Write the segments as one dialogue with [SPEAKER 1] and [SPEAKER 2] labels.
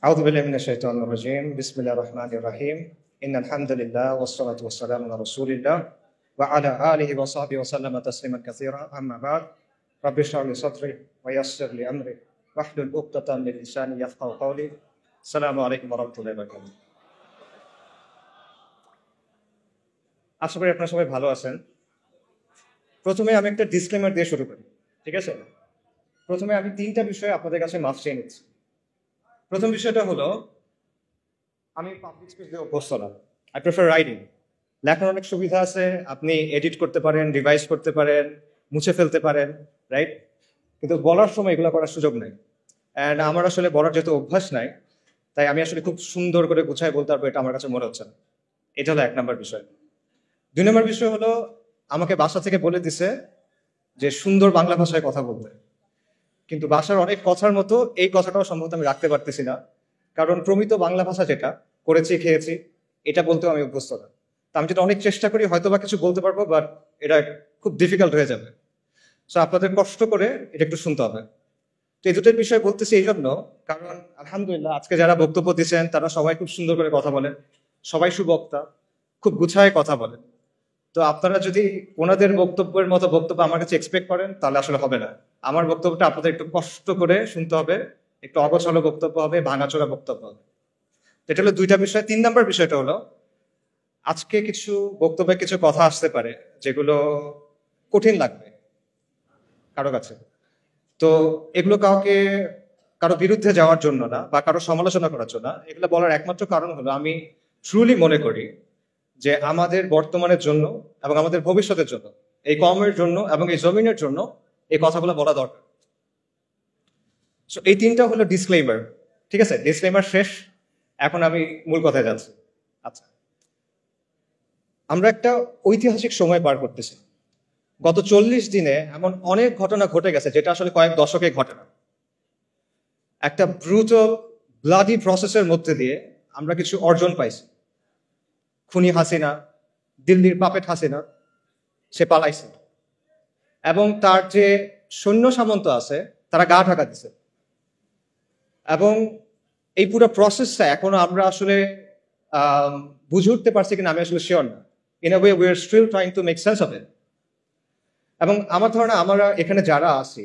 [SPEAKER 1] أعوذ بالله من الشيطان الرجيم بسم الله الرحمن الرحيم إن الحمد لله والصلاة والسلام على رسول الله وعلى آله وصحبه وسلم تسليما كثيرا أما بعد رب اشرح لي صدري ويسر لي أمري واحلل عقدة من لساني يفقهوا قولي السلام عليكم ورحمة الله وبركاته আশা করি আপনারা সবাই ভালো আছেন। প্রথমে আমি একটা ডিসক্লেমার দিয়ে শুরু করি, ঠিক আছে? প্রথমে আমি তিনটা বিষয়ে আপনাদের কাছে মাফ চেয়ে নিচ্ছি। প্রথম বিষয়টা হলো, আমি পাবলিক স্পিচ দিয়ে অভ্যস্ত না। I prefer writing. লেখার অনেক সুবিধা আছে, আপনি এডিট করতে পারেন, রিভাইজ করতে পারেন, মুছে ফেলতে পারেন, রাইট? কিন্তু বলার সময় এগুলো করার সুযোগ নাই। অ্যান্ড আমার আসলে বলার যেহেতু অভ্যাস নাই, তাই আমি আসলে খুব সুন্দর করে গুছায় বলতে পারবো, এটা আমার কাছে মনে হচ্ছে না। এটা হলো 1 নম্বর বিষয়। 2 নম্বর বিষয় হলো, আমাকে বাসা থেকে বলে দিছে যে সুন্দর বাংলা ভাষায় কথা বলতে, কিন্তু বাসার অনেক কথার মতো এই কথাটাও সম্ভবত আমি রাখতে পারতেছি না, কারণ প্রমিত বাংলা ভাষা যেটা করেছি খেয়েছি এটা বলতেও আমি অভ্যস্ত না। তা আমি যেটা অনেক চেষ্টা করি হয়তো বা কিছু বলতে পারবো, বাট এটা খুব ডিফিকাল্ট হয়ে যাবে। সো আপনাদের কষ্ট করে এটা একটু শুনতে হবে। তো এই দুটোর বিষয় বলতেছি এই জন্য, কারণ আলহামদুলিল্লাহ আজকে যারা বক্তব্য দিচ্ছেন তারা সবাই খুব সুন্দর করে কথা বলেন, সবাই সুবক্তা, খুব গুছায় কথা বলেন। তো আপনারা যদি ওনাদের বক্তব্যের মতো বক্তব্য আমার কাছে এক্সপেক্ট করেন তাহলে আসলে হবে না। আমার বক্তব্যটা আপনাদের একটু কষ্ট করে শুনতে হবে, একটু অগোছালো বক্তব্য হবে, ভাঙাচোরা বক্তব্য হবে। এটা হলো 2টা বিষয়। 3 নম্বর বিষয়টা হলো, আজকে কিছু বক্তব্যে কিছু কথা আসতে পারে যেগুলো কঠিন লাগবে কারো কাছে। তো এগুলো কারো বিরুদ্ধে যাওয়ার জন্য না বা কারো সমালোচনা করার জন্য না, এগুলো বলার একমাত্র কারণ হলো আমি ট্রুলি মনে করি যে আমাদের বর্তমানের জন্য এবং আমাদের ভবিষ্যতের জন্য, এই কমের জন্য এবং এই জমিনের জন্য এই কথাগুলো বলা দরকার। সো এই 3টা হলো ডিসক্লেইমার, ঠিক আছে? ডিসক্লেইমার শেষ, এখন আমি মূল কথায় যাচ্ছি। আচ্ছা, আমরা একটা ঐতিহাসিক সময় পার করতেছি। গত 40 দিনে এমন অনেক ঘটনা ঘটে গেছে যেটা আসলে কয়েক দশকে ঘটে না। একটা ব্রুটাল ব্লাডি প্রসেসের মধ্যে দিয়ে আমরা কিছু অর্জন পাইছি। খুনি হাসিনা, দিল্লির পাপেট হাসিনা, সে পালাইছে এবং তার যে সৈন্য সামন্ত আছে তারা গা ঢাকা দিছে। এবং এই পুরো প্রসেসটা এখনো আমরা আসলে বুঝে উঠতে পারছি কিনা আমি আসলে শিওর না। In a way we are still trying to make sense of it. এবং আমার ধারণা আমরা এখানে যারা আছি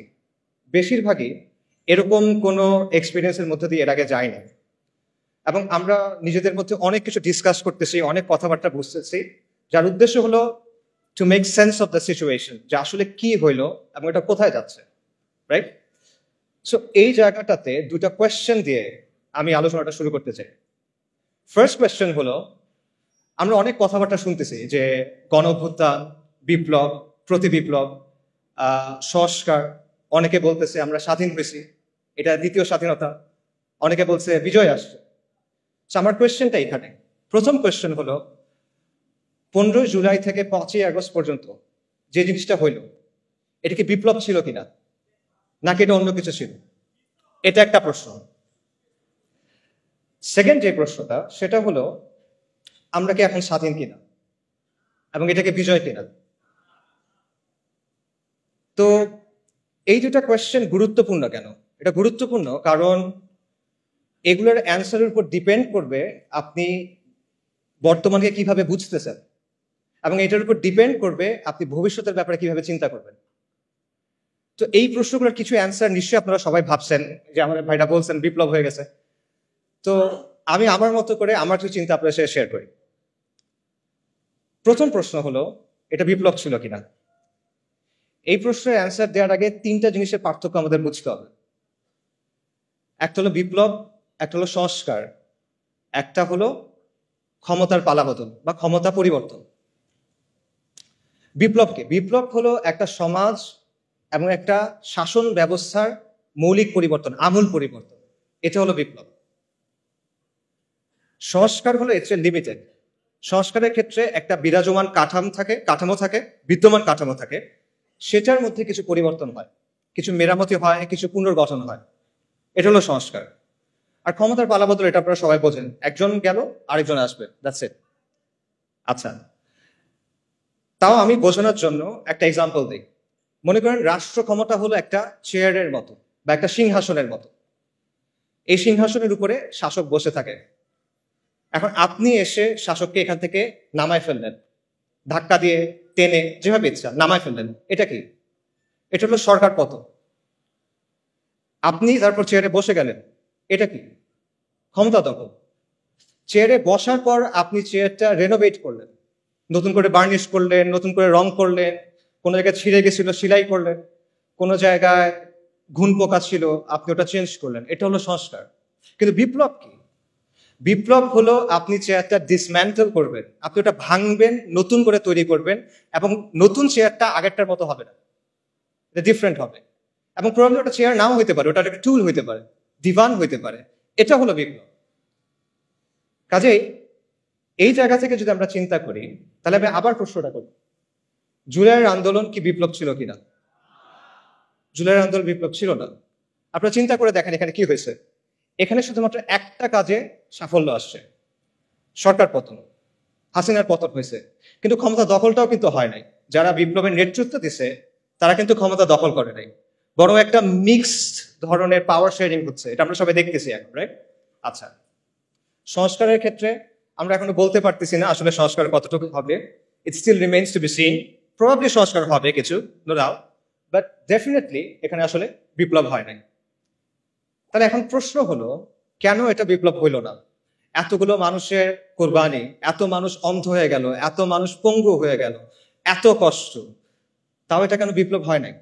[SPEAKER 1] বেশিরভাগই এরকম কোনো এক্সপিরিয়েন্সের মধ্যে দিয়ে এর আগে যাই না। এবং আমরা নিজেদের মধ্যে অনেক কিছু ডিসকাস করতেছি, অনেক কথাবার্তা বুঝতেছি, যার উদ্দেশ্য হলো two make sense of the situation, যে আসলে কি হইলো এবং এটা কোথায় যাচ্ছে, রাইট? সো এই জায়গাটাতে 2টা কোয়েশ্চেন দিয়ে আমি আলোচনাটা শুরু করতে চাই। ফার্স্ট কোয়েশ্চেন হলো, আমরা অনেক কথাবার্তা শুনতেছি যে গণ অভ্যুত্থান, বিপ্লব, প্রতি বিপ্লব, সংস্কার। অনেকে বলতেছে আমরা স্বাধীন হয়েছি, এটা দ্বিতীয় স্বাধীনতা। অনেকে বলছে বিজয় আসছে। আমার কোয়েশ্চেনটা এখানে, প্রথম কোয়েশ্চেন হলো, 15 জুলাই থেকে 5ই আগস্ট পর্যন্ত যে জিনিসটা হইল, এটা কি বিপ্লব ছিল কিনা, নাকি এটা অন্য কিছু ছিল? এটা একটা প্রশ্ন। সেকেন্ড যে প্রশ্নটা, সেটা হলো আমরা কি এখন স্বাধীন কিনা এবং এটাকে বিজয় কিনা? তো এই 2টা কোয়েশ্চেন গুরুত্বপূর্ণ কেন? এটা গুরুত্বপূর্ণ কারণ এগুলোর অ্যান্সারের উপর ডিপেন্ড করবে আপনি বর্তমানকে কিভাবে বুঝতেছেন, এবং এটার উপর ডিপেন্ড করবে আপনি ভবিষ্যতের ব্যাপারে কিভাবে চিন্তা করবেন। তো এই প্রশ্নগুলোর কিছু অ্যান্সার নিশ্চয়ই আপনারা সবাই ভাবছেন, যে আমাদের ভাইরা বলছেন বিপ্লব হয়ে গেছে। তো আমি আমার মতো করে আমার কিছু চিন্তা আপনার সাথে শেয়ার করি। প্রথম প্রশ্ন হলো, এটা বিপ্লব ছিল কিনা? এই প্রশ্নের অ্যান্সার দেওয়ার আগে 3টা জিনিসের পার্থক্য আমাদের বুঝতে হবে। একটা হলো বিপ্লব, একটা হলো সংস্কার, একটা হলো ক্ষমতার পালাবদল বা ক্ষমতা পরিবর্তন। বিপ্লব হলো একটা সমাজ এবং একটা শাসন ব্যবস্থার মৌলিক পরিবর্তন, আমূল পরিবর্তন। এটা হলো বিপ্লব। সংস্কার হলো এর চেয়ে লিমিটেড। সংস্কারের ক্ষেত্রে একটা বিরাজমান কাঠামো থাকে, বিদ্যমান কাঠামো থাকে, সেটার মধ্যে কিছু পরিবর্তন হয়, কিছু মেরামতি হয়, কিছু পুনর্গঠন হয়। এটা হলো সংস্কার। আর ক্ষমতার পালাবদল, এটা আপনারা সবাই বোঝেন, একজন গেল আরেকজন আসবে, দ্যাটস ইট। আচ্ছা, তাও আমি বোঝানোর জন্য একটা এক্সাম্পল দিই। মনে করেন রাষ্ট্র ক্ষমতা হলো একটা চেয়ারের মতো বা একটা সিংহাসনের মতো। এই সিংহাসনের উপরে শাসক বসে থাকে। এখন আপনি এসে শাসককে এখান থেকে নামায় ফেললেন, ধাক্কা দিয়ে টেনে যেভাবে ইচ্ছা নামায় ফেললেন। এটা কি? এটা হলো সরকার পতন। আপনি তারপর চেয়ারে বসে গেলেন, এটা কি? ক্ষমতা দখল। চেয়ারে বসার পর আপনি চেয়ারটা রেনোভেট করলেন, নতুন করে বার্নিশ করলেন, নতুন করে রং করলেন, কোনো জায়গায় ছিঁড়ে গেছিল সেলাই করলেন, কোনো জায়গায় ঘুণ পোকা ছিল আপনি ওটা চেঞ্জ করলেন। এটা হলো সংস্কার। কিন্তু বিপ্লব কি? বিপ্লব হলো আপনি চেয়ারটা ডিসম্যান্টল করবেন, আপনি ওটা ভাঙবেন, নতুন করে তৈরি করবেন, এবং নতুন চেয়ারটা আগেরটার মতো হবে না, এটা ডিফারেন্ট হবে। এবং প্রবলেম ওটা চেয়ার নাও হইতে পারে, ওটা একটা টুল হইতে পারে, দিবান হইতে পারে। এটা হলো বিপ্লব। কাজেই এই জায়গা থেকে যদি আমরা চিন্তা করি, তাহলে আমি আবার প্রশ্নটা করি, জুলাইয়ের আন্দোলন কি বিপ্লব ছিল কিনা? জুলাইয়ের আন্দোলন বিপ্লব ছিল না। আপনারা চিন্তা করে দেখেন এখানে কি হয়েছে। এখানে শুধুমাত্র একটা কাজে সাফল্য আসছে, সরকার পতন, হাসিনার পতন হয়েছে। কিন্তু ক্ষমতা দখলটাও কিন্তু হয় নাই। যারা বিপ্লবের নেতৃত্ব দিছে তারা কিন্তু ক্ষমতা দখল করে নাই, বরং একটা মিক্সড ধরনের পাওয়ার শেয়ারিং হচ্ছে। এটা আমরা সবাই দেখতেছি এখন, রাইট? আচ্ছা, সংস্কারের ক্ষেত্রে আমরা এখনো বলতে পারতেছি না আসলে সংস্কার কতটুকু হবে। It still remains to be seen. Probably সংস্কার হবে কিছু, নো ডাউট, বাট ডেফিনেটলি এখানে আসলে বিপ্লব হয় নাই। তাহলে এখন প্রশ্ন হলো, কেন এটা বিপ্লব হইল না? এতগুলো মানুষের কোরবানি, এত মানুষ অন্ধ হয়ে গেল, এত মানুষ পঙ্গু হয়ে গেল, এত কষ্ট, তাও এটা কেন বিপ্লব হয় নাই?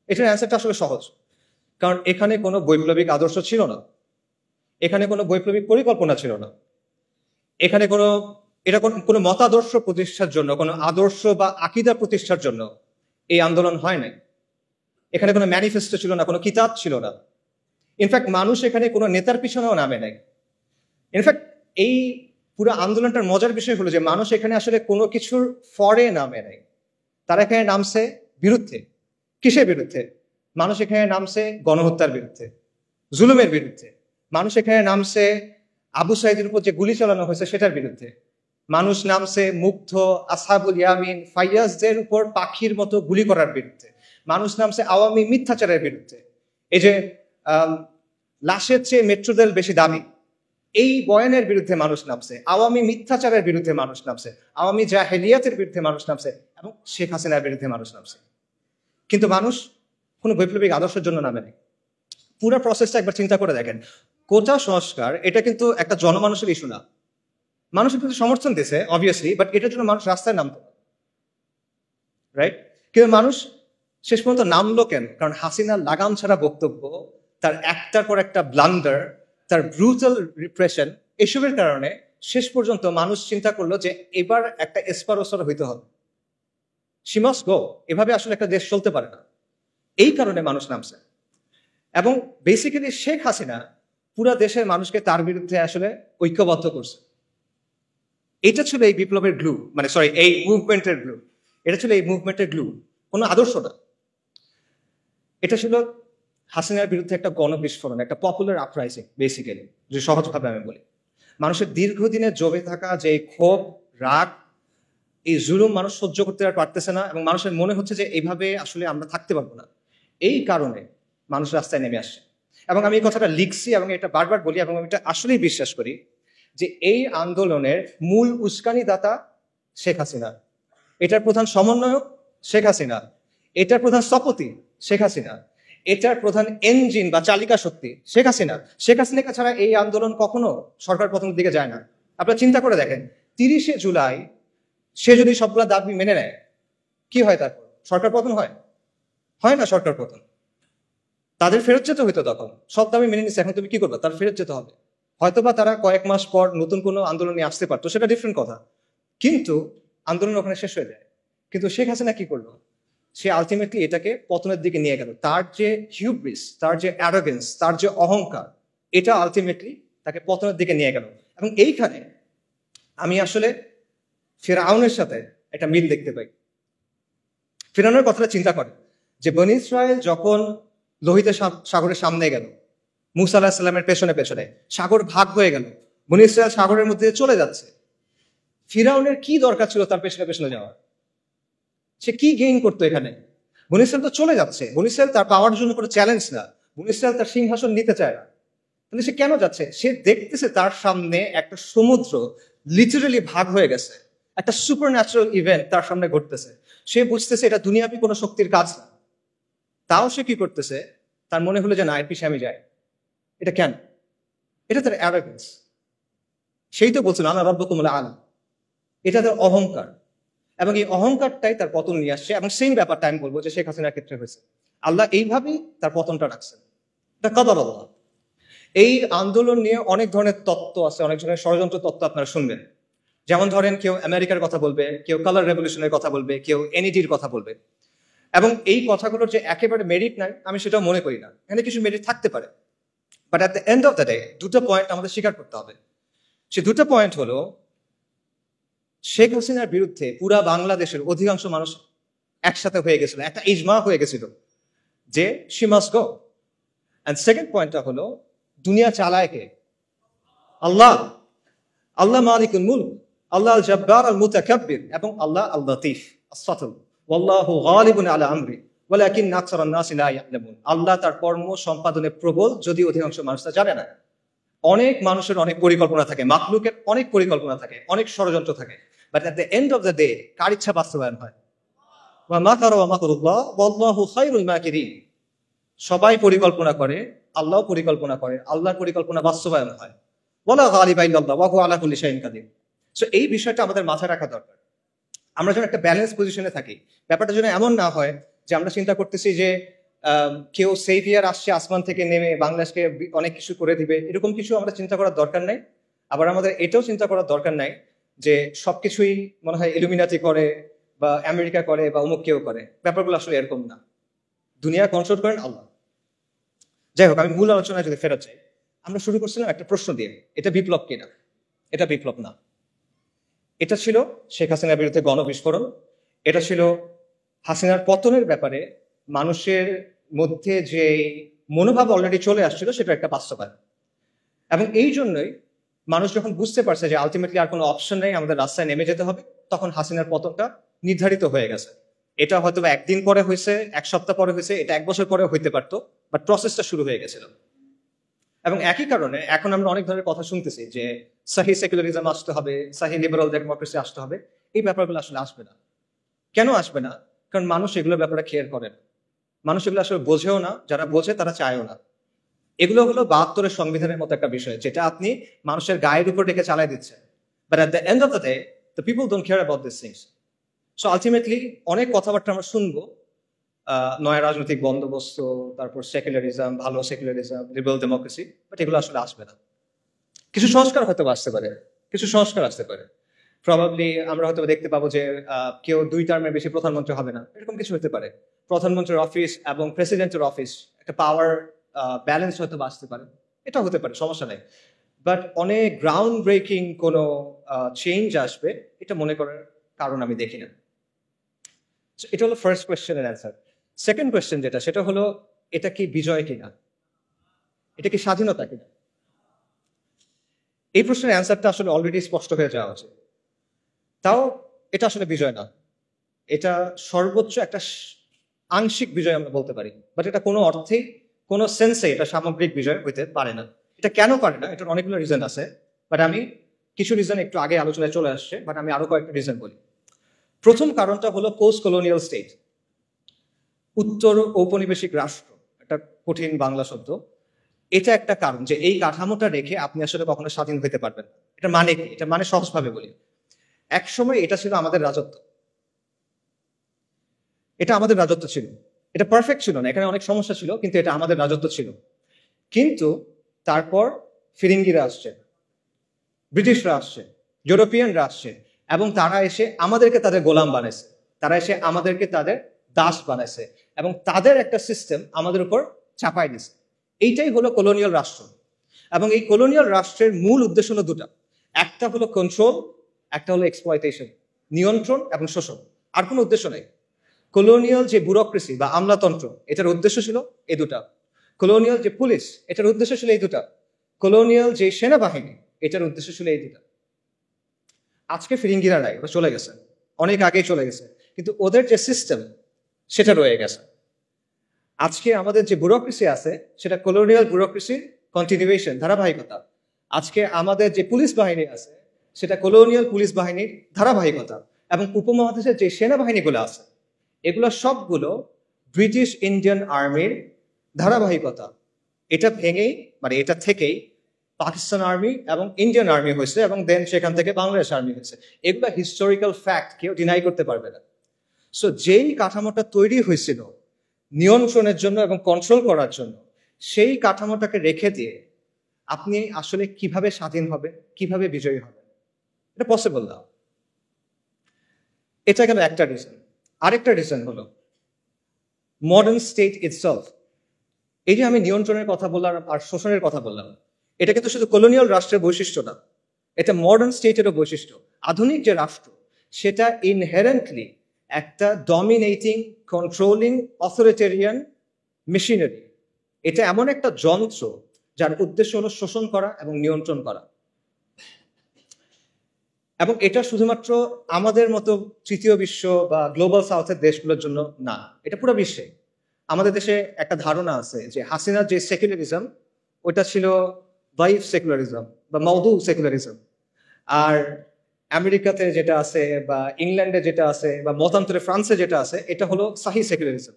[SPEAKER 1] এটার অ্যান্সারটা আসলে সহজ। কারণ এখানে কোনো বৈপ্লবিক আদর্শ ছিল না, এখানে কোনো বৈপ্লবিক পরিকল্পনা ছিল না, এখানে কোনো মতাদর্শ প্রতিষ্ঠার জন্য, কোনো আদর্শ বা আকিদা প্রতিষ্ঠার জন্য এই আন্দোলন হয় নাই। এখানে কোনো ম্যানিফেস্টো ছিল না, কোনো কিতাব ছিল না। ইনফ্যাক্ট মানুষ এখানে কোনো নেতার পিছনেও নামে নাই। ইনফ্যাক্ট এই পুরো আন্দোলনটার মজার বিষয় হলো যে মানুষ এখানে আসলে কোনো কিছুর ফরে নামে নাই। তারা এখানে নামছে বিরুদ্ধে। কিসের বিরুদ্ধে? মানুষ এখানে নামছে গণহত্যার বিরুদ্ধে, জুলুমের বিরুদ্ধে। মানুষ এখানে নামছে আবু সাইদের উপর যে গুলি চালানো হয়েছে সেটার বিরুদ্ধে। মানুষ নামছে মুগ্ধ, আসহাবুল ইয়ামিন, ফাইয়াজদের উপর পাখির মতো গুলি করার বিরুদ্ধে। মানুষ নামছে আওয়ামী মিথ্যাচারের বিরুদ্ধে। এই যে লাশের চেয়ে মেট্রো রেল বেশি দামি, এই বয়ানের বিরুদ্ধে মানুষ নামছে, আওয়ামী মিথ্যাচারের বিরুদ্ধে মানুষ নামছে, আওয়ামী জাহেলিয়াতের বিরুদ্ধে মানুষ নামছে, এবং শেখ হাসিনার বিরুদ্ধে মানুষ নামছে। কিন্তু মানুষ কোনো বৈপ্লবিক আদর্শের জন্য নামে নেই। পুরো প্রসেসটা একবার চিন্তা করে দেখেন। কোটা সংস্কার এটা কিন্তু একটা জনমানুষের ইস্যু না। মানুষের কিন্তু সমর্থন দিয়েছে অবভিয়াসলি, বাট এটার জন্য মানুষ রাস্তায় নামতো, রাইট? কিন্তু মানুষ শেষ পর্যন্ত নামলো কেন? কারণ হাসিনার লাগাম ছাড়া বক্তব্য, তার একটার পর একটা ব্লান্ডার, তার ব্রুটাল রিপ্রেশন, এসবের কারণে শেষ পর্যন্ত মানুষ চিন্তা করলো যে এবার একটা এসপারোসর হইতে হবে, শি মাস্ট গো। এভাবে আসলে একটা দেশ চলতে পারে না। এই কারণে মানুষ নামছে। এবং বেসিক্যালি শেখ হাসিনা পুরা দেশের মানুষকে তার বিরুদ্ধে আসলে ঐক্যবদ্ধ করছে। এটা ছিল এই বিপ্লবের গ্লু, মানে সরি, এই মুভমেন্টের গ্লু। এটা ছিল এই মুভমেন্টের গ্লু, কোনো আদর্শ না। এটা ছিল হাসিনার বিরুদ্ধে একটা গণবিস্ফোরণ, একটা পপুলার আপরাইজিং বেসিক্যালি, যে সহজভাবে আমি বলি। মানুষের দীর্ঘদিনের জমে থাকা যে ক্ষোভ, রাগ, এই জুলুম মানুষ সহ্য করতে আর পারতেছে না, এবং মানুষের মনে হচ্ছে যে এইভাবে আসলে আমরা থাকতে পারবো না। এই কারণে মানুষ রাস্তায় নেমে আসছে। এবং আমি এই কথাটা লিখছি এবং এটা বারবার বলি, এবং আমি এটা আসলেই বিশ্বাস করি যে এই আন্দোলনের মূল উস্কানিদাতা শেখ হাসিনা, এটার প্রধান সমন্বয়ক শেখ হাসিনা, এটার প্রধান স্থপতি শেখ হাসিনা, এটার প্রধান ইঞ্জিন বা চালিকা শক্তি শেখ হাসিনা। শেখ হাসিনাকে ছাড়া এই আন্দোলন কখনো সরকার পতনের দিকে যায় না। আপনারা চিন্তা করে দেখেন, 30শে জুলাই সে যদি সবগুলা দাবি মেনে নেয়, কি হয় তারপর? সরকার পতন হয়? হয় না সরকার পতন। তাদের ফেরত যেতে হইতো তখন। সব দাবি মেনে নিচ্ছে, এখন তুমি কি করবে? তার ফেরত যেতে হবে। হয়তোবা তারা কয়েক মাস পর নতুন কোনো আন্দোলন নিয়ে আসতে পারতো, সেটা ডিফারেন্ট কথা, কিন্তু আন্দোলন ওখানে শেষ হয়ে যায়। কিন্তু শেখ হাসিনা কি করলো? সে আলটিমেটলি এটাকে পতনের দিকে নিয়ে গেল। তার যে হিউব্রিস, তার যে অ্যারোগেন্স, তার যে অহংকার, এটা আলটিমেটলি তাকে পতনের দিকে নিয়ে গেল। এবং এইখানে আমি আসলে ফিরআউনের সাথে একটা মিল দেখতে পাই। ফিরআউনের কথাটা চিন্তা করে যে বনী ইসরাইল যখন লোহিত সাগরের সামনে গেল, মুসা আলাহিস সাল্লামের পেছনে পেছনে, সাগর ভাগ হয়ে গেল, বনী ইসরাইল সাগরের মধ্যে চলে যাচ্ছে। ফিরআউনের কি দরকার ছিল তার পেছনে পেছনে যাওয়ার? সে কি গেইন করতো এখানে? বনী ইসরাইল তো চলে যাচ্ছে। বনী ইসরাইল তার পাওয়ার জন্য কোনো চ্যালেঞ্জ না, বনী ইসরাইল তার সিংহাসন নিতে চায় না। কিন্তু সে কেন যাচ্ছে? সে দেখতেছে তার সামনে একটা সমুদ্র লিটারালি ভাগ হয়ে গেছে, একটা সুপার ন্যাচারাল ইভেন্ট তার সামনে ঘটতেছে। সে বুঝতেছে এটা দুনিয়াবি কোনো শক্তির কাজ না। তাও সে কি করতেছে? তার মনে হলো যে না, এর পিছিয়ে আমি যাই। এটা কেন? এটা তার অ্যারোগেন্স। সেই তো বলছিল আনা রাব্বুকুমুল আ'লা। এটা তার অহংকার, এবং এই অহংকারটাই তার পতন নিয়ে আসছে। এবং সেম ব্যাপারটা আমি বলবো যে শেখ হাসিনার ক্ষেত্রে হয়েছে। আল্লাহ এইভাবেই তার পতনটা রাখছেন। এটা কদর আল্লাহ। এই আন্দোলন নিয়ে অনেক ধরনের তত্ত্ব আছে, অনেক ধরনের ষড়যন্ত্র তত্ত্ব আপনারা শুনবেন। যেমন ধরেন, কেউ আমেরিকার কথা বলবে, কেউ কালার রেভলিউশনের কথা বলবে, কেউ এনইডির কথা বলবে। এবং এই কথাগুলোর যে একেবারে মেরিট নাই আমি সেটাও মনে করি না, এখানে কিছু মেরিট থাকতে পারে। But at the end of the day দুটো পয়েন্ট আমাদের স্বীকার করতে হবে। সে দুটো পয়েন্ট হলো, শেখ হাসিনার বিরুদ্ধে পুরা বাংলাদেশের অধিকাংশ মানুষ একসাথে হয়ে গেছিল, একটা ইজমা হয়ে গেছিল যে she must go. And second পয়েন্টটা হলো, দুনিয়া চালায় কে? আল্লাহ। আল্লাহ মালিকুল মুলক, আল্লাহ আল জব্বার আল মুতাকাব্বির, এবং আল্লাহ আল লতীফ আস-সাতুর। ওয়াল্লাহু গালিবুন আলা আমরি ওয়ালাকিন আকসারান নাসি লা ইয়ালামুন। আল্লাহ তার কর্ম সম্পাদনে প্রবল, যদি অধিকাংশ মানুষ তা জানে না। অনেক মানুষের অনেক পরিকল্পনা থাকে, মাখলুকের অনেক পরিকল্পনা থাকে, অনেক ষড়যন্ত্র থাকে, but at the end of the day কার ইচ্ছা বাস্তবায়ন হয়? ওয়া মাকারু ওয়া মাকরুল্লাহ ওয়াল্লাহু খায়রুল মাকিরিন। সবাই পরিকল্পনা করে, আল্লাহও পরিকল্পনা করে, আল্লাহর পরিকল্পনা বাস্তবায়ন হয়। ওয়ালা গালিবা ইল্লাল্লাহ ওয়া হুয়া আলা কুল্লি শাইইন কাদির। সো এই বিষয়টা আমাদের মাথায় রাখা দরকার। আমরা যেন একটা ব্যালেন্স পজিশনে থাকি। ব্যাপারটা যেন এমন না হয় যে আমরা চিন্তা করতেছি যে কেউ সেভিয়ার আসছে আসমান থেকে নেমে বাংলাদেশকে অনেক কিছু করে দিবে, এরকম কিছু আমরা চিন্তা করার দরকার নাই। আবার আমাদের এটাও চিন্তা করার দরকার নাই যে সবকিছুই মনে হয় ইলুমিনাতি করে বা আমেরিকা করে বা অমুক কেউ করে। ব্যাপারগুলো আসলে এরকম না। দুনিয়া কন্ট্রোল করেন আল্লাহ। যাই হোক, আমি মূল আলোচনায় যদি ফেরত চাই, আমরা শুরু করছিলাম একটা প্রশ্ন দিয়ে, এটা বিপ্লব কিনা? এটা বিপ্লব না। এটা ছিল শেখ হাসিনার বিরুদ্ধে গণবিস্ফোরণ। এটা ছিল হাসিনার পতনের ব্যাপারে মানুষের মধ্যে যে মনোভাব অলরেডি চলে আসছিল, সেটা একটা বাস্তবায়ন। এবং এই জন্যই মানুষ যখন বুঝতে পারছে যে আলটিমেটলি আর কোনো অপশন নেই, আমাদের রাস্তায় নেমে যেতে হবে, তখন হাসিনার পতনটা নির্ধারিত হয়ে গেছে। এটা হয়তো একদিন পরে হয়েছে, এক সপ্তাহ পরে হয়েছে, এটা এক বছর পরে হইতে পারতো, বাট প্রসেসটা শুরু হয়ে গেছিল। এবং একই কারণে এখন আমরা অনেক ধরনের কথা শুনতেছি যে সাহি সেকুলারিজম আসতে হবে, সাহি লিবারাল ডেমোক্রেসি আসতে হবে। এই ব্যাপারগুলো আসলে আসবে না। কেন আসবে না? কারণ মানুষ এগুলোর ব্যাপারে কেয়ার করে না। মানুষ এগুলো আসলে বোঝেও না, যারা বোঝে তারা চায়ও না। এগুলো হলো ৭২-এর সংবিধানের মতো একটা বিষয়, যেটা আপনি মানুষের গায়ের উপর রেখে চালাই দিচ্ছেন। But at the end of the day the people don't care about this things. So ultimately অনেক কথাবার্তা আমরা শুনবো, নয়া রাজনৈতিক বন্দোবস্ত, তারপর সেকুলারিজম, ভালো সেকুলারিজম, লিবারাল ডেমোক্রেসি, বাট এগুলো আসলে আসবে না। কিছু সংস্কার হয়তো আসতে পারে, কিছু সংস্কার আসতে পারে। প্রবাবলি আমরা হয়তো দেখতে পাবো যে কেউ 2 টার্মের বেশি প্রধানমন্ত্রী হবে না, এরকম কিছু হতে পারে। প্রধানমন্ত্রীর অফিস এবং প্রেসিডেন্টের অফিস একটা পাওয়ার ব্যালেন্স হয়তো আসতে পারে, এটা হতে পারে, সমস্যা নেই। বাট অনেক গ্রাউন্ড ব্রেকিং কোনো চেঞ্জ আসবে এটা মনে করার কারণ আমি দেখি না। এটা হলো ফার্স্ট কোয়েশ্চেনের অ্যান্সার। সেকেন্ড কোয়েশ্চেন যেটা, সেটা হলো এটা কি বিজয় কিনা, এটা কি স্বাধীনতা কিনা? এই প্রশ্নের অ্যান্সারটা আসলে অলরেডি স্পষ্ট হয়ে যাওয়া উচিত। তাও এটা আসলে বিজয় না, এটা সর্বোচ্চ একটা আংশিক বিজয় আমরা বলতে পারি, বাট এটা কোনো অর্থেই, কোনো সেন্সে এটা সামগ্রিক বিজয় হইতে পারে না। এটা কেন পারে না? এটার অনেকগুলো রিজন আছে, বাট আমি কিছু রিজন একটু আগে আলোচনায় চলে আসছে, বাট আমি আরো কয়েকটা রিজন বলি। প্রথম কারণটা হলো পোস্ট কলোনিয়াল স্টেট, উত্তর ঔপনিবেশিক রাষ্ট্র, একটা কঠিন বাংলা শব্দ। এটা একটা কারণ যে এই কাঠামোটা রেখে আপনি আসলে কখনো স্বাধীন হতে পারবেন। এটা মানে কি? এটা মানে সহজভাবে বলি, এক সময় এটা ছিল আমাদের রাজত্ব, এটা আমাদের রাজত্ব ছিল। এটা পারফেক্ট ছিল না, এখানে অনেক সমস্যা ছিল, কিন্তু এটা আমাদের রাজত্ব ছিল। কিন্তু তারপর ফিরিঙ্গিরা আসছে, ব্রিটিশরা আসছে, ইউরোপিয়ানরা আসছে, এবং তারা এসে আমাদেরকে তাদের গোলাম বানাইছে, তারা এসে আমাদেরকে তাদের দাস বানাইছে, এবং তাদের একটা সিস্টেম আমাদের উপর চাপাই দিছে। এইটাই হলো কলোনিয়াল রাষ্ট্র। এবং এই কলোনিয়াল রাষ্ট্রের মূল উদ্দেশ্য হলো দুটা, একটা হলো কন্ট্রোল, একটা হলো এক্সপ্লয়টেশন, নিয়ন্ত্রণ এবং শোষণ। আর কোনো উদ্দেশ্য নেই। কলোনিয়াল যে ব্যুরোক্রেসি বা আমলাতন্ত্র, এটার উদ্দেশ্য ছিল এই দুটা। কলোনিয়াল যে পুলিশ, এটার উদ্দেশ্য ছিল এই দুটা। কলোনিয়াল যে সেনাবাহিনী, এটার উদ্দেশ্য ছিল এই দুটা। আজকে ফিরিঙ্গিরা নাই, ওরা চলে গেছে, অনেক আগেই চলে গেছে, কিন্তু ওদের যে সিস্টেম সেটা রয়ে গেছে। আজকে আমাদের যে ব্যুরোক্রেসি আছে সেটা কলোনিয়াল ব্যুরোক্রেসির কন্টিনিউয়েশন, ধারাবাহিকতা। আজকে আমাদের যে পুলিশ বাহিনী আছে সেটা কলোনিয়াল পুলিশ বাহিনীর ধারাবাহিকতা, এবং উপমহাদেশের যে সেনাবাহিনীগুলো আছে এগুলো সবগুলো ব্রিটিশ ইন্ডিয়ান আর্মির ধারাবাহিকতা। এটা ভেঙেই মানে এটা থেকেই পাকিস্তান আর্মি এবং ইন্ডিয়ান আর্মি হয়েছে, এবং দেন সেখান থেকে বাংলাদেশ আর্মি হয়েছে। এগুলো হিস্টোরিক্যাল ফ্যাক্ট, কেউ ডিনাই করতে পারবে না। সো যেই কাঠামোটা তৈরি হয়েছিল নিয়ন্ত্রণের জন্য এবং কন্ট্রোল করার জন্য, সেই কাঠামোটাকে রেখে দিয়ে আপনি আসলে কিভাবে স্বাধীন হবে, কিভাবে বিজয়ী হবে, এটা পসিবল না। এটা গেল একটা রিজন। আরেকটা রিজন হলো মডার্ন স্টেট ইটসেলফ। এই যে আমি নিয়ন্ত্রণের কথা বললাম আর শোষণের কথা বললাম, এটা কিন্তু শুধু কলোনিয়াল রাষ্ট্রের বৈশিষ্ট্য না, এটা মডার্ন স্টেটেরও বৈশিষ্ট্য। আধুনিক যে রাষ্ট্র সেটা ইনহেরেন্টলি একটা ডমিনেটিং, কন্ট্রোলিং, অথরিটেরিয়ান মেশিনারি। এটা এমন একটা যন্ত্র যার উদ্দেশ্য হলো শোষণ করা এবং নিয়ন্ত্রণ করা। এবং এটা শুধুমাত্র আমাদের মতো তৃতীয় বিশ্ব বা গ্লোবাল সাউথের দেশগুলোর জন্য না, এটা পুরো বিশ্বে। আমাদের দেশে একটা ধারণা আছে যে হাসিনার যে সেকুলারিজম ওইটা ছিল ভাইভ সেকুলারিজম বা মওদু সেকুলারিজম, আর আমেরিকাতে যেটা আছে বা ইংল্যান্ডে যেটা আছে বা মতান্তরে ফ্রান্সে যেটা আছে এটা হলো সাহি সেকুলারিজম।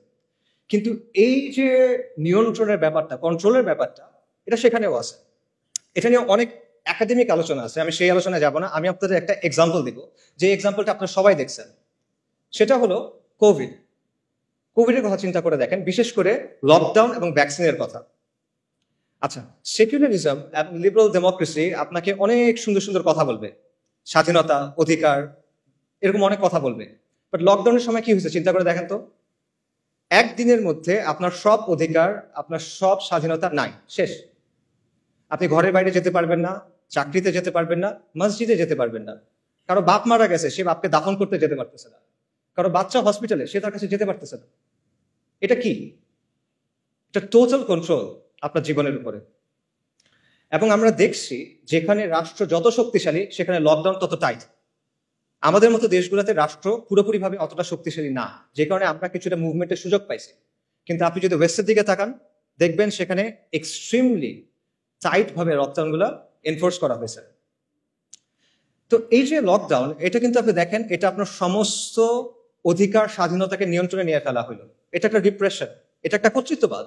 [SPEAKER 1] কিন্তু এই যে নিয়ন্ত্রণের ব্যাপারটা, কন্ট্রোলের ব্যাপারটা, এটা সেখানেও আছে। এটা নিয়ে অনেক একাডেমিক আলোচনা আছে, আমি সেই আলোচনায় যাব না। আমি আপনাদের একটা এক্সাম্পল দিব, যে এক্সাম্পলটা আপনারা সবাই দেখছেন। সেটা হলো কোভিড। কোভিডের কথা চিন্তা করে দেখেন, বিশেষ করে লকডাউন এবং ভ্যাকসিনের কথা। আচ্ছা, সেকুলারিজম এবং লিবারাল ডেমোক্রেসি আপনাকে অনেক সুন্দর সুন্দর কথা বলবে, স্বাধীনতা, অধিকার, এরকম অনেক কথা বলবে। বাট লকডাউনের সময় কি হয়েছে চিন্তা করে দেখেন তো। একদিনের মধ্যে আপনার সব অধিকার, আপনার সব স্বাধীনতা নাই, শেষ। আপনি ঘরের বাইরে যেতে পারবেন না, চাকরিতে যেতে পারবেন না, মসজিদে যেতে পারবেন না। কারো বাপ মারা গেছে, সে বাপকে দাফন করতে যেতে পারতেছে না। কারো বাচ্চা হসপিটালে, সে তার কাছে যেতে পারতেছে না। এটা কি? এটা টোটাল কন্ট্রোল আপনার জীবনের উপরে। এবং আমরা দেখছি যেখানে রাষ্ট্র যত শক্তিশালী সেখানে লকডাউন তত টাইট। আমাদের মতো দেশগুলোতে রাষ্ট্র পুরোপুরিভাবে অতটা শক্তিশালী না, যে কারণে আমরা কিছুটা মুভমেন্টের সুযোগ পাইছি। কিন্তু আপনি যদি ওয়েস্টের দিকে তাকান, দেখবেন সেখানে এক্সট্রিমলি টাইট ভাবে লকডাউনগুলো এনফোর্স করা হয়েছে। তো এই যে লকডাউন, এটা কিন্তু আপনি দেখেন, এটা আপনার সমস্ত অধিকার, স্বাধীনতাকে নিয়ন্ত্রণে নিয়ে ফেলা হলো। এটা একটা ডিপ্রেশন, এটা একটা কর্তৃত্ববাদ,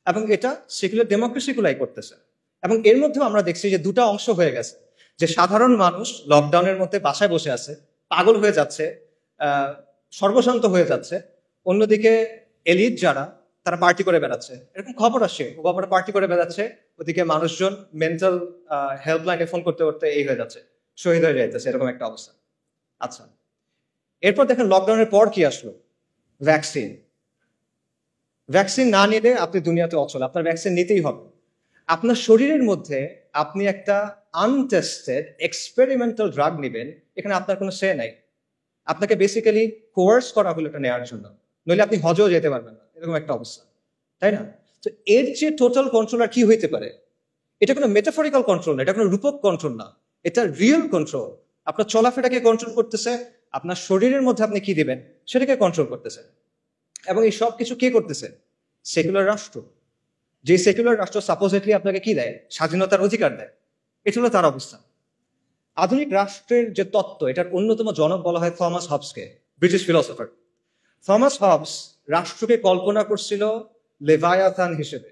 [SPEAKER 1] এবং এটা সেকুলার ডেমোক্রেসিগুলাই করতেছে। এবং এর মধ্যেও আমরা দেখছি যে দুটা অংশ হয়ে গেছে, যে সাধারণ মানুষ লকডাউনের মধ্যে বাসায় বসে আছে, পাগল হয়ে যাচ্ছে, সর্বশান্ত হয়ে যাচ্ছে। অন্যদিকে এলিট যারা, তারা পার্টি করে বেড়াচ্ছে, এরকম খবর আসে, খবরে পার্টি করে বেড়াচ্ছে। ওদিকে মানুষজন মেন্টাল হেল্পলাইনে ফোন করতে করতে এই হয়ে যাচ্ছে, শহীদ হয়ে যাইতেছে, এরকম একটা অবস্থা। আচ্ছা, এরপর দেখেন লকডাউনের পর কি আসলো? ভ্যাকসিন। ভ্যাকসিন না নিলে আপনি দুনিয়াতে অচল, আপনার ভ্যাকসিন নিতেই হবে। আপনার শরীরের মধ্যে আপনি একটা আনটেস্টেড এক্সপেরিমেন্টাল ড্রাগ নেবেন, এখানে আপনার কোনো সে নাই। আপনাকে বেসিক্যালি কোয়ার্স করা হলো এটা নেওয়ার জন্য, নইলে আপনি হজেও যেতে পারবেন না, এরকম একটা অবস্থা, তাই না? তো এর যে টোটাল কন্ট্রোল আর কি হইতে পারে? এটা কোনো মেটাফরিক্যাল কন্ট্রোল না, এটা কোনো রূপক কন্ট্রোল না, এটা রিয়েল কন্ট্রোল। আপনার চলাফেরাকে কন্ট্রোল করতেছে, আপনার শরীরের মধ্যে আপনি কি দিবেন সেটাকে কন্ট্রোল করতেছে। এবং এই সব কিছু কে করতেছে? সেকুলার রাষ্ট্র। যে সেকুলার রাষ্ট্র সাপোজিটলি আপনাকে কি দেয়? স্বাধীনতার অধিকার দেয়। এটা হলো তার অবস্থা। আধুনিক রাষ্ট্রের যে তত্ত্ব, এটার অন্যতম জনক বলা হয় থমাস হবসকে, ব্রিটিশ ফিলোসফার। থমাস হবস রাষ্ট্রকে কল্পনা করছিল লেভায়াথান হিসেবে।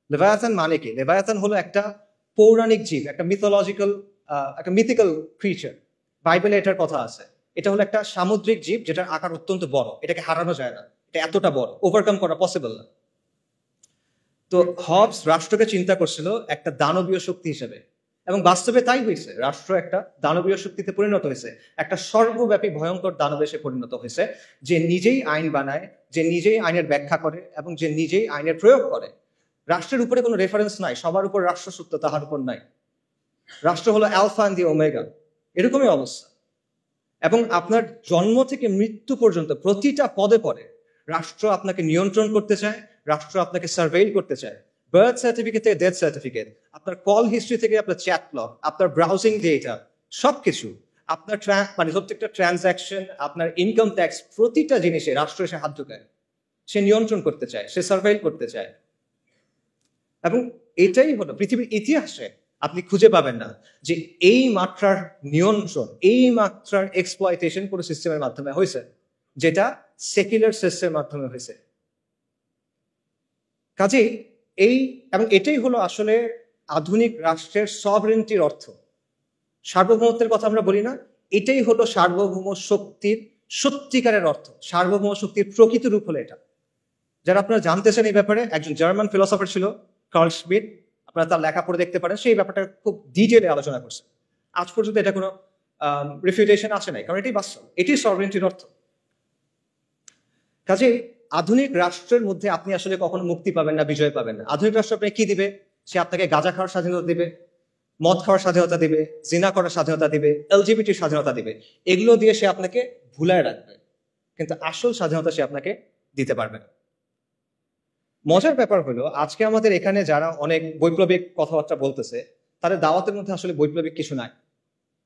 [SPEAKER 1] লেভায়াথান মানে কি? লেভায়াথান হলো একটা পৌরাণিক জীব, একটা মিথোলজিক্যাল, একটা মিথিক্যাল ক্রিচার। বাইবেলে এটার কথা আছে। এটা হলো একটা সামুদ্রিক জীব যেটার আকার অত্যন্ত বড়, এটাকে হারানো যায় না, এটা এতটা বড়, ওভারকাম করা পসিবল না। তো হবস রাষ্ট্রকে চিন্তা করছিল একটা দানবীয় শক্তি হিসেবে, এবং বাস্তবে তাই হয়েছে। রাষ্ট্র একটা দানবীয় শক্তিতে পরিণত হয়েছে, একটা সর্বব্যাপী ভয়ঙ্কর দানবে সে পরিণত হয়েছে, যে নিজেই আইন বানায়, যে নিজেই আইনের ব্যাখ্যা করে এবং যে নিজেই আইনের প্রয়োগ করে। রাষ্ট্রের উপরে কোনো রেফারেন্স নাই, সবার উপর রাষ্ট্র সত্য, তাহার উপর নাই। রাষ্ট্র হলো অ্যালফা এন্ড দি ওমেগা, এরকমই অবস্থা। এবং আপনার জন্ম থেকে মৃত্যু পর্যন্ত প্রতিটা পদে পদে রাষ্ট্র আপনাকে নিয়ন্ত্রণ করতে চায়, রাষ্ট্র আপনাকে সার্ভেইল করতে চায়। বার্থ সার্টিফিকেট থেকে ডেথ সার্টিফিকেট, আপনার কল হিস্ট্রি থেকে আপনার চ্যাট লগ, আপনার ব্রাউজিং ডেটা, সবকিছু, আপনার মানে প্রত্যেকটা ট্রানজাকশন, আপনার ইনকাম ট্যাক্স, প্রতিটা জিনিসে রাষ্ট্র এসে হাত ঢুকায়। সে নিয়ন্ত্রণ করতে চায়, সে সার্ভেইল করতে চায়। এবং এটাই হলো পৃথিবীর ইতিহাসে আপনি খুঁজে পাবেন না যে এই মাত্রার নিয়ন্ত্রণ, এই মাত্রার এক্সপ্লয়টেশন কোনো সিস্টেমের মাধ্যমে হয়েছে, যেটা সেকুলার সিস্টেমের মাধ্যমে হয়েছে। কাজেই এবং এটাই হলো আসলে আধুনিক রাষ্ট্রের সভরেন্টির অর্থ। সার্বভৌমত্বের কথা আমরা বলি না, এটাই হলো সার্বভৌম শক্তির সত্যিকারের অর্থ। সার্বভৌম শক্তির প্রকৃত রূপ হলো এটা। যারা আপনারা জানতে চান এই ব্যাপারে, একজন জার্মান ফিলোসফার ছিল কার্ল শ্মিট, আপনারা তার লেখা পড়ে দেখতে পারেন, সেই ব্যাপারটা খুব ডিটেলে আলোচনা করছে। আজ পর্যন্ত এটা কোনো রিফিউটেশন আসে নাই, কারণ এটাই বাস্তব, এটি সভরেন্টির অর্থ। কাজেই আধুনিক রাষ্ট্রের মধ্যে আপনি আসলে কখনো মুক্তি পাবেন না, বিজয় পাবেন না। আধুনিক রাষ্ট্র আপনাকে কি দিবে? সে আপনাকে গাঁজা খাওয়ার স্বাধীনতা দিবে, মদ খাওয়ার স্বাধীনতা দিবে, জিনা করার স্বাধীনতা দিবে, এলজিবিটির স্বাধীনতা দিবে। এগুলো দিয়ে সে আপনাকে ভুলায় রাখবে, কিন্তু আসল স্বাধীনতা সে আপনাকে দিতে পারবে না। মজার ব্যাপার হলো, আজকে আমাদের এখানে যারা অনেক বৈপ্লবিক কথাবার্তা বলতেছে, তাদের দাওয়াতের মধ্যে আসলে বৈপ্লবিক কিছু নাই।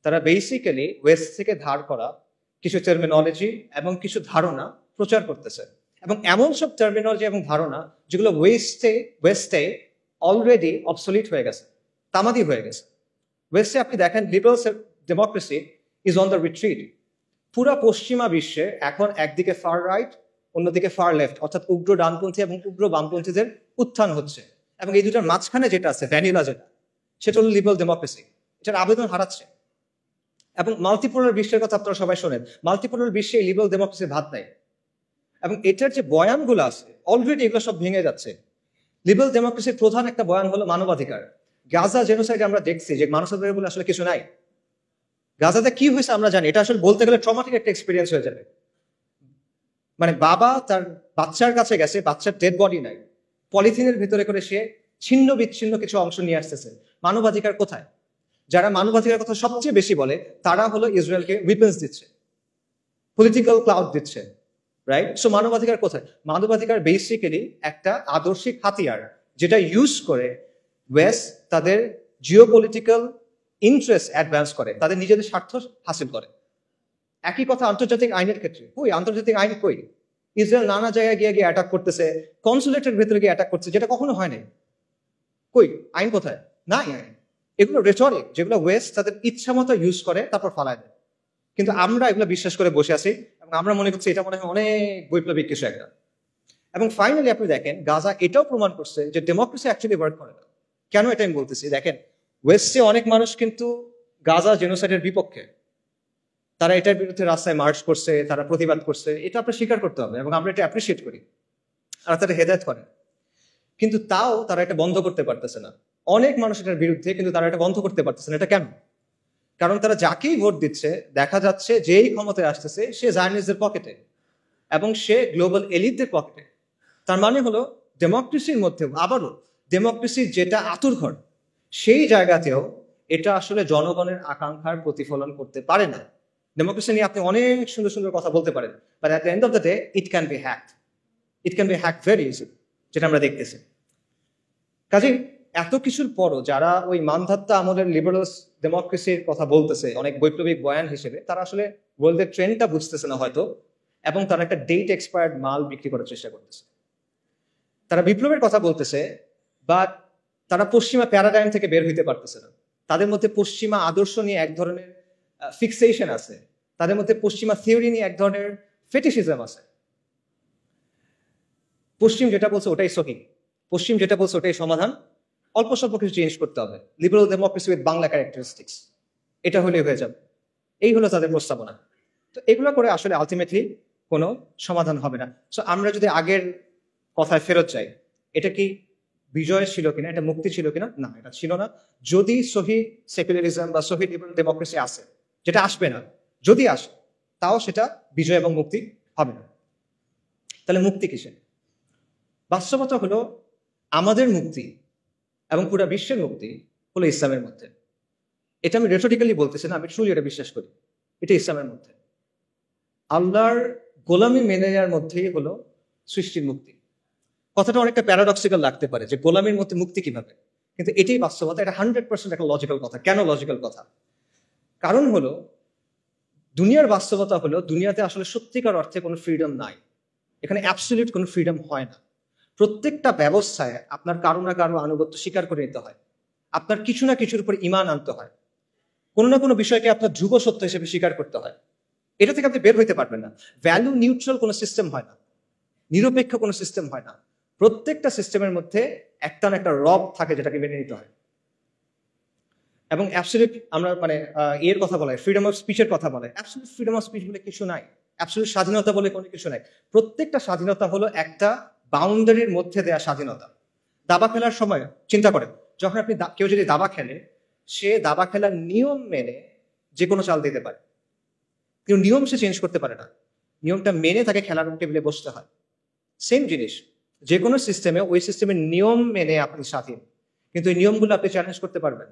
[SPEAKER 1] তারা বেসিক্যালি ওয়েস্ট থেকে ধার করা কিছু টার্মিনোলজি এবং কিছু ধারণা প্রচার করতেছে, এবং এমন সব টার্মিনোলজি এবং ধারণা যেগুলো ওয়েস্টে অলরেডি অবসলিট হয়ে গেছে, তামাদি হয়ে গেছে। ওয়েস্টে আপনি দেখেন liberal democracy is on the retreat. পুরা পশ্চিমা বিশ্বে এখন একদিকে ফার রাইট, অন্যদিকে ফার লেফট, অর্থাৎ উগ্র ডানপন্থী এবং উগ্র বামপন্থীদের উত্থান হচ্ছে, এবং এই দুটার মাঝখানে যেটা আছে ভ্যানিলা, সেটা হলো লিবারাল ডেমোক্রেসি। এটার আবেদন হারাচ্ছে। এবং মাল্টিপোলার বিশ্বের কথা আপনারা সবাই শোনেন, মাল্টিপোলার বিশ্বে লিবারাল ডেমোক্রেসির ভাত নাই, এবং এটার যে বয়ানগুলো আছে অলরেডি এগুলো সব ভেঙে যাচ্ছে। লিবারাল ডেমোক্রেসির প্রধান একটা বয়ান হলো মানবাধিকার। গাজা জেনোসাইডে আমরা দেখছি যে মানবাধিকার বলে আসলে কিছু নাই। গাজাতে কি হয়েছে আমরা জানি, এটা আসলে বলতে গেলে ট্রমাটিক একটা এক্সপিরিয়েন্স হয়ে যাবে। মানে বাবা তার বাচ্চার কাছে গেছে, বাচ্চার ডেড বডি নাই, পলিথিনের ভিতরে করে সে ছিন্ন বিচ্ছিন্ন কিছু অংশ নিয়ে আসতেছে। মানবাধিকার কোথায়? যারা মানবাধিকার কথা সবচেয়ে বেশি বলে তারা হলো ইসরায়েলকে উইপেন্স দিচ্ছে, পলিটিক্যাল ক্লাউড দিচ্ছে, রাইট? সো মানবাধিকার কোথায়? মানবাধিকার বেসিক্যালি একটা আদর্শিক হাতিয়ার, যেটা ইউজ করে ওয়েস্ট তাদের জিওপলিটিক্যাল ইন্টারেস্ট অ্যাডভান্স করে, তাদের নিজেদের স্বার্থ হাসিল করে। একই কথা আন্তর্জাতিক আইনের ক্ষেত্রে। কই আন্তর্জাতিক আইন? কই? ইসরায়েল নানা জায়গায় গিয়ে অ্যাটাক করতেছে, কনসুলেটের ভেতরে গিয়ে অ্যাটাক করছে, যেটা কখনো হয় নাই। কই আইন কোথায়? নাই আইন। এগুলো রেটরিক, যেগুলো ওয়েস্ট তাদের ইচ্ছা মতো ইউজ করে তারপর ফালায় দেয়। কিন্তু আমরা এগুলো বিশ্বাস করে বসে আছি, এবং আমরা মনে করছি এটা মনে হয় অনেক বৈপ্লবিক কিছু একটা। এবং ফাইনালি আপনি দেখেন গাজা এটাও প্রমাণ করছে যে ডেমোক্রেসি অ্যাকচুয়ালি ওয়ার্ক করে না। কেন এটা আমি বলতেছি? দেখেন, ওয়েস্টে অনেক মানুষ কিন্তু গাজা জেনোসাইডের বিপক্ষে, তারা এটার বিরুদ্ধে রাস্তায় মার্চ করছে, তারা প্রতিবাদ করছে, এটা আপনার স্বীকার করতে হবে, এবং আমরা এটা অ্যাপ্রিসিয়েট করি, আর তারা হেদায়েত করে। কিন্তু তাও তারা এটা বন্ধ করতে পারতেছে না। অনেক মানুষ এটার বিরুদ্ধে, কিন্তু তারা এটা বন্ধ করতে পারতেছে না। এটা কেন? কারণ তারা যাকেই ভোট দিচ্ছে দেখা যাচ্ছে যেই ক্ষমতায় আসতেছে সে জায়নিস্টদের পকেটে এবং সে গ্লোবাল এলিটদের পকেটে। তার মানে হলো ডেমোক্রেসির মধ্যে আবারও ডেমোক্রেসির যেটা আতুরঘর, সেই জায়গাতেও এটা আসলে জনগণের আকাঙ্ক্ষার প্রতিফলন করতে পারে না। ডেমোক্রেসি নিয়ে আপনি অনেক সুন্দর সুন্দর কথা বলতে পারেন, but at the end of the day it can be hacked. It can be hacked very easy, যেটা আমরা দেখতেছি। কাজেই এত কিছুর পরও যারা ওই মানধাত্তা আমলের লিবারাল ডেমোক্রেসির কথা বলতেছে অনেক বৈপ্লবিক বয়ান হিসেবে, তারা আসলে ওয়ার্ল্ডের ট্রেন্ডটা বুঝতেছে না হয়তো, এবং তারা একটা ডেট এক্সপায়ার্ড মাল বিক্রি করার চেষ্টা করতেছে। তারা বিপ্লবের কথা বলতেছে, বাট তারা পশ্চিমা প্যারাডাইম থেকে বের হইতে পারতেছে না। তাদের মধ্যে পশ্চিমা আদর্শ নিয়ে এক ধরনের ফিক্সেশন আছে, তাদের মধ্যে পশ্চিমা থিওরি নিয়ে এক ধরনের ফেটিশিজম আছে। পশ্চিম যেটা বলছে ওটাই সহি, পশ্চিম যেটা বলছে ওটাই সমাধান, অল্প স্বল্প কিছু চেঞ্জ করতে হবে। Liberal democracy with Bangla characteristics, এটা হলে হয়ে যাবে। এই হলো তাদের প্রস্তাবনা। তো এগুলো করে আসলে আলটিমেটলি কোনো সমাধান হবে না। সো আমরা যদি আগের কথায় ফেরত যাই, এটা কি বিজয় ছিল কিনা, এটা মুক্তি ছিল কিনা? না, এটা ছিল না। যদি সহি সেকুলারিজম বা সহি লিবারাল ডেমোক্রেসি আসে, যেটা আসবে না, যদি আসে তাও সেটা বিজয় এবং মুক্তি হবে না। তাহলে মুক্তি কিসে? বাস্তবতা হলো আমাদের মুক্তি এবং পুরো বিশ্বের মুক্তি হলো ইসলামের মধ্যে। এটা আমি রেটরিক্যালি বলতেছি না, আমি ট্রুলি এটা বিশ্বাস করি। এটা ইসলামের মধ্যে আল্লাহর গোলামি মেনে নেওয়ার মধ্যেই হলো সৃষ্টির মুক্তি। কথাটা অনেকটা প্যারাডক্সিক্যাল লাগতে পারে যে গোলামির মধ্যে মুক্তি কিভাবে, কিন্তু এটাই বাস্তবতা। এটা 100% একটা লজিক্যাল কথা। কেন লজিক্যাল কথা? কারণ হলো দুনিয়ার বাস্তবতা হলো দুনিয়াতে আসলে সত্যিকার অর্থে কোনো ফ্রিডম নাই। এখানে অ্যাবসলিউট কোনো ফ্রিডম হয় না। প্রত্যেকটা ব্যবস্থায় আপনার কারো না কারো আনুগত্য স্বীকার করে নিতে হয়, আপনার কিছু না কিছুর উপর ঈমান আনতে হয়, কোনো না কোনো বিষয়কে আপনার ধ্রুব সত্য হিসেবে স্বীকার করতে হয়। এটা থেকে আপনি বের হইতে পারবেন না। ভ্যালু নিউট্রাল কোনো সিস্টেম হয় না, নিরপেক্ষ কোনো সিস্টেম হয় না। প্রত্যেকটা সিস্টেমের মধ্যে একটা না একটা রব থাকে যেটাকে মেনে নিতে হয়। এবং অ্যাবসলিউট আমরা মানে এর কথা বলে ফ্রিডম অফ স্পিচের কথা বলে, অ্যাবসলিউট ফ্রিডম অফ স্পিচ বলে কিছু নাই, অ্যাবসলিউট স্বাধীনতা বলে কোনো কিছু নাই। প্রত্যেকটা স্বাধীনতা হলো একটা বাউন্ডারির মধ্যে দেয়া স্বাধীনতা। দাবা খেলার সময় চিন্তা করেন, যখন আপনি কেউ যদি দাবা খেলে, সে দাবা খেলার নিয়ম মেনে যে কোনো চাল দিতে পারে, কিন্তু নিয়ম সে চেঞ্জ করতে পারে না। নিয়মটা মেনে তাকে খেলার টেবিলে বসতে হয়। সেম জিনিস, যে কোনো সিস্টেমে ওই সিস্টেমের নিয়ম মেনে আপনি স্বাধীন, কিন্তু এই নিয়মগুলো আপনি চ্যালেঞ্জ করতে পারবেন।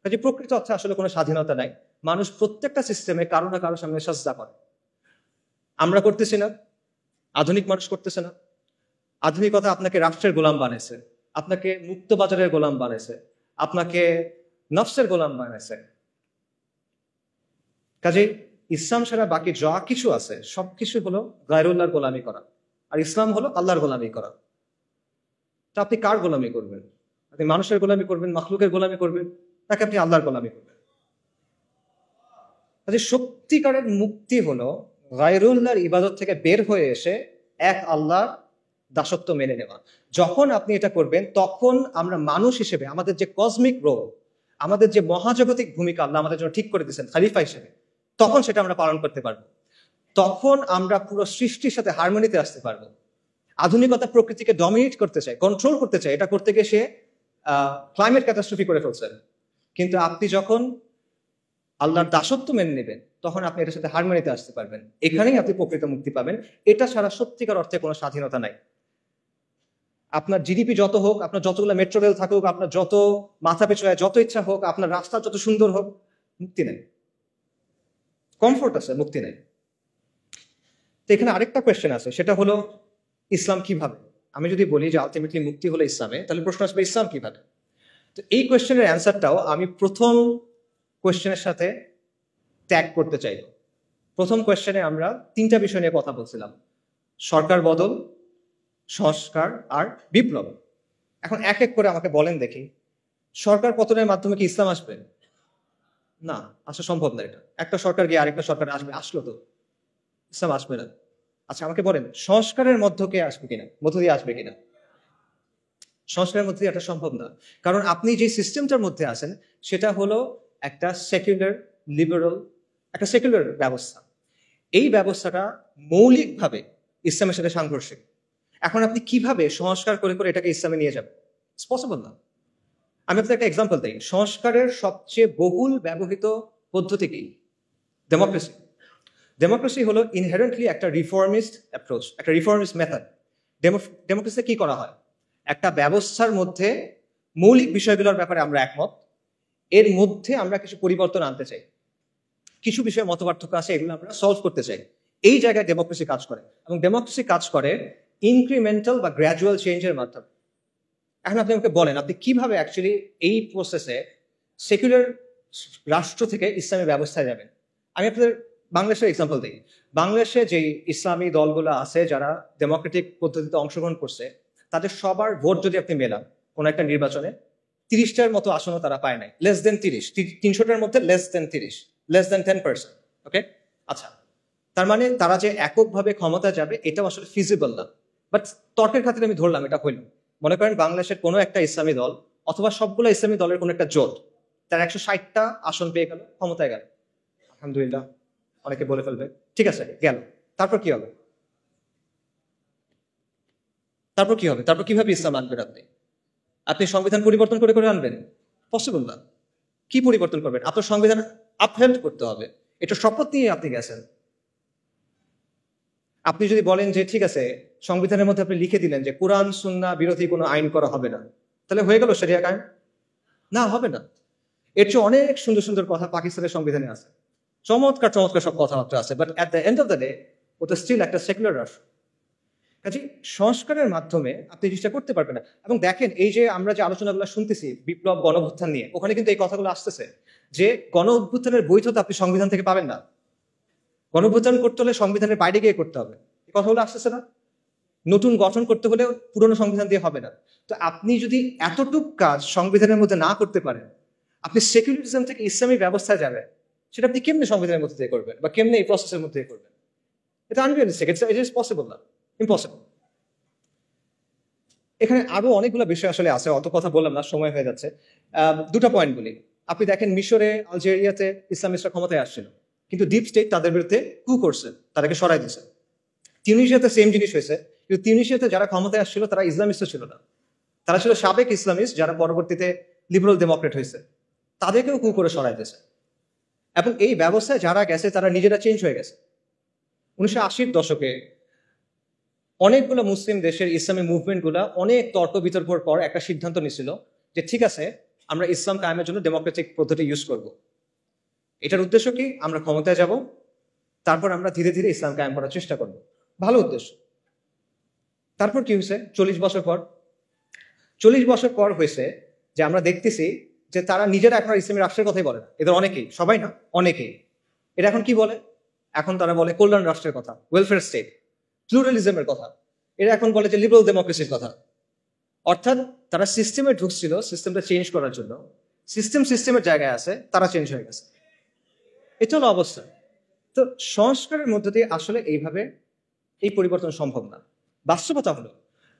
[SPEAKER 1] কাজে প্রকৃত অর্থে আসলে কোনো স্বাধীনতা নাই। মানুষ প্রত্যেকটা সিস্টেমে কারো না কারো সামনে সাজদা করে। আমরা করতেছি না, আধুনিক মানুষ করতেছে না। আধুনিকতা আপনাকে রাষ্ট্রের গোলাম বানাইছে, আপনাকে মুক্ত বাজারের গোলাম বানাইছে, আপনাকে নফসের গোলাম বানাইছে। কাজে ইসলাম ছাড়া বাকি যা কিছু আছে সবকিছু হলো গায়রুল্লাহর গোলামি করা, আর ইসলাম হলো আল্লাহর গোলামি করা। তা আপনি কার গোলামি করবেন? আপনি মানুষের গোলামি করবেন, মাখলুকের গোলামি করবেন, নাকি আপনি আল্লাহর গোলামি করবেন? কাজে সত্যিকারের মুক্তি হলো গায়রুল্লাহর ইবাদত থেকে বের হয়ে এসে এক আল্লাহর দাসত্ব মেনে নেওয়া। যখন আপনি এটা করবেন, তখন আমরা মানুষ হিসেবে আমাদের যে কসমিক রোল, আমাদের যে মহাজাগতিক ভূমিকা আল্লাহ আমাদের জন্য ঠিক করে দিয়েছেন খালিফা হিসেবে, তখন সেটা আমরা পালন করতে পারবো। তখন আমরা পুরো সৃষ্টির সাথে হারমোনিতে আসতে পারবো। আধুনিকতা প্রকৃতিকে ডমিনেট করতে চায়, কন্ট্রোল করতে চায়, এটা করতে গিয়ে সে ক্লাইমেট ক্যাটাস্ট্রফি করে ফেলছেন। কিন্তু আপনি যখন আল্লাহর দাসত্ব মেনে নেবেন, তখন আপনি এটার সাথে হারমোনিতে আসতে পারবেন। এখানেই আপনি প্রকৃত মুক্তি পাবেন। এটা ছাড়া সত্যিকার অর্থে কোনো স্বাধীনতা নাই। আপনার জিডিপি যত হোক, আপনার যতগুলো মেট্রো রেল থাকুক, আপনার যত মাথা পেছু যত ইচ্ছা হোক, আপনার রাস্তা যত সুন্দর হোক, মুক্তি নেই। কমফোর্ট আছে, মুক্তি নেই। তো এখানে আরেকটা কোয়েশ্চেন আছে, সেটা হলো ইসলাম কিভাবে? আমি যদি বলি যে আলটিমেটলি মুক্তি হলো ইসলামে, তাহলে প্রশ্ন আসবে ইসলাম কিভাবে? তো এই কোয়েশ্চেনের অ্যান্সারটাও আমি প্রথম কোয়েশ্চেনের সাথে ট্যাগ করতে চাই। প্রথম কোয়েশ্চেনে আমরা তিনটা বিষয় নিয়ে কথা বলছিলাম: সরকার বদল, সংস্কার আর বিপ্লব। এখন এক এক করে আমাকে বলেন দেখি, সরকার পতনের মাধ্যমে কি ইসলাম আসবে? না, আসা সম্ভব না। এটা একটা সরকার গিয়ে আরেকটা সরকার আসবে, আসলো তো ইসলাম আসবে না। আচ্ছা আমাকে বলেন, সংস্কারের মধ্য দিয়ে আসবে কিনা? সংস্কারের মধ্যে এটা সম্ভব না, কারণ আপনি যে সিস্টেমটার মধ্যে আছেন সেটা হলো একটা সেকুলার লিবারাল, একটা সেকুলার ব্যবস্থা। এই ব্যবস্থাটা মৌলিকভাবে ইসলামের সাথে সাংঘর্ষিক। এখন আপনি কিভাবে সংস্কার করে করে এটাকে ইসলামে নিয়ে যাবেন? ইটস পসিবল না। আমি আপনাকে একটা এক্সাম্পল দিই। সংস্কারের সবচেয়ে বহুল ব্যবহৃত পদ্ধতি কি? ডেমোক্রেসি। ডেমোক্রেসি হলো ইনহেরেন্টলি একটা রিফর্মিস্ট অ্যাপ্রোচ, একটা রিফর্মিস্ট মেথড। ডেমোক্রেসিতে কি করা হয়? একটা ব্যবস্থার মধ্যে মৌলিক বিষয়গুলোর ব্যাপারে আমরা একমত, এর মধ্যে আমরা কিছু পরিবর্তন আনতে চাই, কিছু বিষয়ে মতপার্থক্য আছে, এগুলো আমরা সলভ করতে চাই। এই জায়গায় ডেমোক্রেসি কাজ করে, এবং ডেমোক্রেসি কাজ করে ইনক্রিমেন্টাল বা গ্র্যাজুয়াল চেঞ্জের মাধ্যমে। এখন আপনি আমাকে বলেন, আপনি কিভাবে অ্যাকচুয়ালি এই প্রসেসে সেকুলার রাষ্ট্র থেকে ইসলামী ব্যবস্থায় যাবেন? আমি আপনাদের বাংলাদেশের এক্সাম্পল দিই। বাংলাদেশে যে ইসলামী দলগুলো আছে যারা ডেমোক্রেটিক পদ্ধতিতে অংশগ্রহণ করছে, তাদের সবার ভোট যদি আপনি মেলান কোনো একটা নির্বাচনে, 30টার মতো আসনও তারা পায় নাই। লেস দেন 30, 300টার মধ্যে লেস দেন 30, লেস দেন 10%। ওকে, আচ্ছা, তার মানে তারা যে এককভাবে ক্ষমতা যাবে এটাও আসলে ফিজিবল না। বাট তর্কের খাতিরে আমি ধরলাম এটা হইল। মনে করেন বাংলাদেশের কোনো একটা ইসলামী দল অথবা সবগুলো ইসলামী দলের কোনো একটা জোট, তার 160টা আসন পেয়ে গেল, ক্ষমতায় গেল, আলহামদুলিল্লাহ, অনেকে বলে ফেলবে ঠিক আছে গেল। তারপর কি হবে? তারপর কিভাবে ইসলাম আনবেন? আপনি সংবিধান পরিবর্তন করে করে আনবেন? পসিবল না। কি পরিবর্তন করবেন? আপনার সংবিধান আপহেল্ড করতে হবে। এটা শপথ নিয়ে আপনি গেছেন। আপনি যদি বলেন যে ঠিক আছে, সংবিধানের মধ্যে আপনি লিখে দিলেন যে কোরআন সুন্নাহ বিরোধী কোনো আইন করা হবে না, তাহলে হয়ে গেল শরিয়া কায়েম? না, হবে না। এর চেয়ে অনেক সুন্দর সুন্দর কথা পাকিস্তানের সংবিধানে আছে, চমৎকার চমৎকার সব কথাবার্তা আছে, but at the end of the day ওটা স্টিল একটা সেকুলার রাষ্ট্র। কাজে সংস্কারের মাধ্যমে আপনি জিনিসটা করতে পারবেন না। এবং দেখেন, এই যে আমরা যে আলোচনাগুলো শুনতেছি বিপ্লব, গণঅভ্যুত্থান নিয়ে, ওখানে কিন্তু এই কথাগুলো আসতেছে যে গণঅভ্যুত্থানের বৈধতা আপনি সংবিধান থেকে পাবেন না, গণঅভ্যুত্থান করতে হলে সংবিধানের বাইরে গিয়ে করতে হবে। এই কথাগুলো আসতেছে না? নতুন গঠন করতে হলে পুরনো সংবিধান দিয়ে হবে না। তো আপনি যদি এতটুক কাজ সংবিধানের মধ্যে না করতে পারেন, আপনি সেকুলারিজম থেকে ইসলামী ব্যবস্থায় যাবেন, সেটা আপনি কেমনে সংবিধানের মধ্যে দিয়ে করবেন বা কেমনে এই প্রসেসের মধ্যে দিয়ে করবেন? এটা আনরিয়ালিস্টিক, ইট ইজ পসিবল না, ইম্পসিবল। এখানে আরো অনেকগুলো বিষয় আসলে আছে, অত কথা বললাম না, সময় হয়ে যাচ্ছে। দুটো পয়েন্ট বলি। আপনি দেখেন মিশরে, আলজেরিয়াতে ইসলামিস্টরা ক্ষমতায় আসছিল, কিন্তু ডিপ স্টেট তাদের বিরুদ্ধে কু করছে, তাদেরকে সরাই দিয়েছে। তিউনিসিয়াতে সেম জিনিস হয়েছে, কিন্তু তিউনিসিয়াতে যারা ক্ষমতায় আসছিল তারা ইসলামিস্ট ছিল না, তারা ছিল সাবেক ইসলামিস্ট যারা পরবর্তীতে লিবারাল ডেমোক্রেট হয়েছে, তাদেরকেও কু করে সরাই দিয়েছে। এবং এই ব্যবস্থায় যারা গেছে তারা নিজেরা চেঞ্জ হয়ে গেছে। 1980-র দশকে অনেকগুলো মুসলিম দেশের ইসলামী মুভমেন্টগুলো অনেক তর্ক বিতর্কের পর একটা সিদ্ধান্ত নিয়েছিল যে ঠিক আছে, আমরা ইসলাম কায়েমের জন্য ডেমোক্রেটিক পদ্ধতি ইউজ করব। এটার উদ্দেশ্য কি? আমরা ক্ষমতায় যাব, তারপর আমরা ধীরে ধীরে ইসলাম কায়েম করার চেষ্টা করব। ভালো উদ্দেশ্য। তারপর কি হয়েছে? 40 বছর পর হয়েছে যে আমরা দেখতেছি যে তারা নিজেরা এখন ইসলামী রাষ্ট্রের কথাই বলে না। এদের অনেকেই, সবাই না, অনেকেই এটা এখন কি বলে? এখন তারা বলে কল্যাণ রাষ্ট্রের কথা, ওয়েলফেয়ার স্টেট, প্লুরালিজমের কথা। এরা এখন বলে যে লিবারাল ডেমোক্রেসির কথা। অর্থাৎ তারা সিস্টেমে ঢুকছিল সিস্টেমটা চেঞ্জ করার জন্য, সিস্টেমের জায়গায় আছে, তারা চেঞ্জ হয়ে গেছে। এটা হলো অবস্থা। তো সংস্কারের মধ্য দিয়ে আসলে এইভাবে এই পরিবর্তন সম্ভব না। বাস্তবতা হলো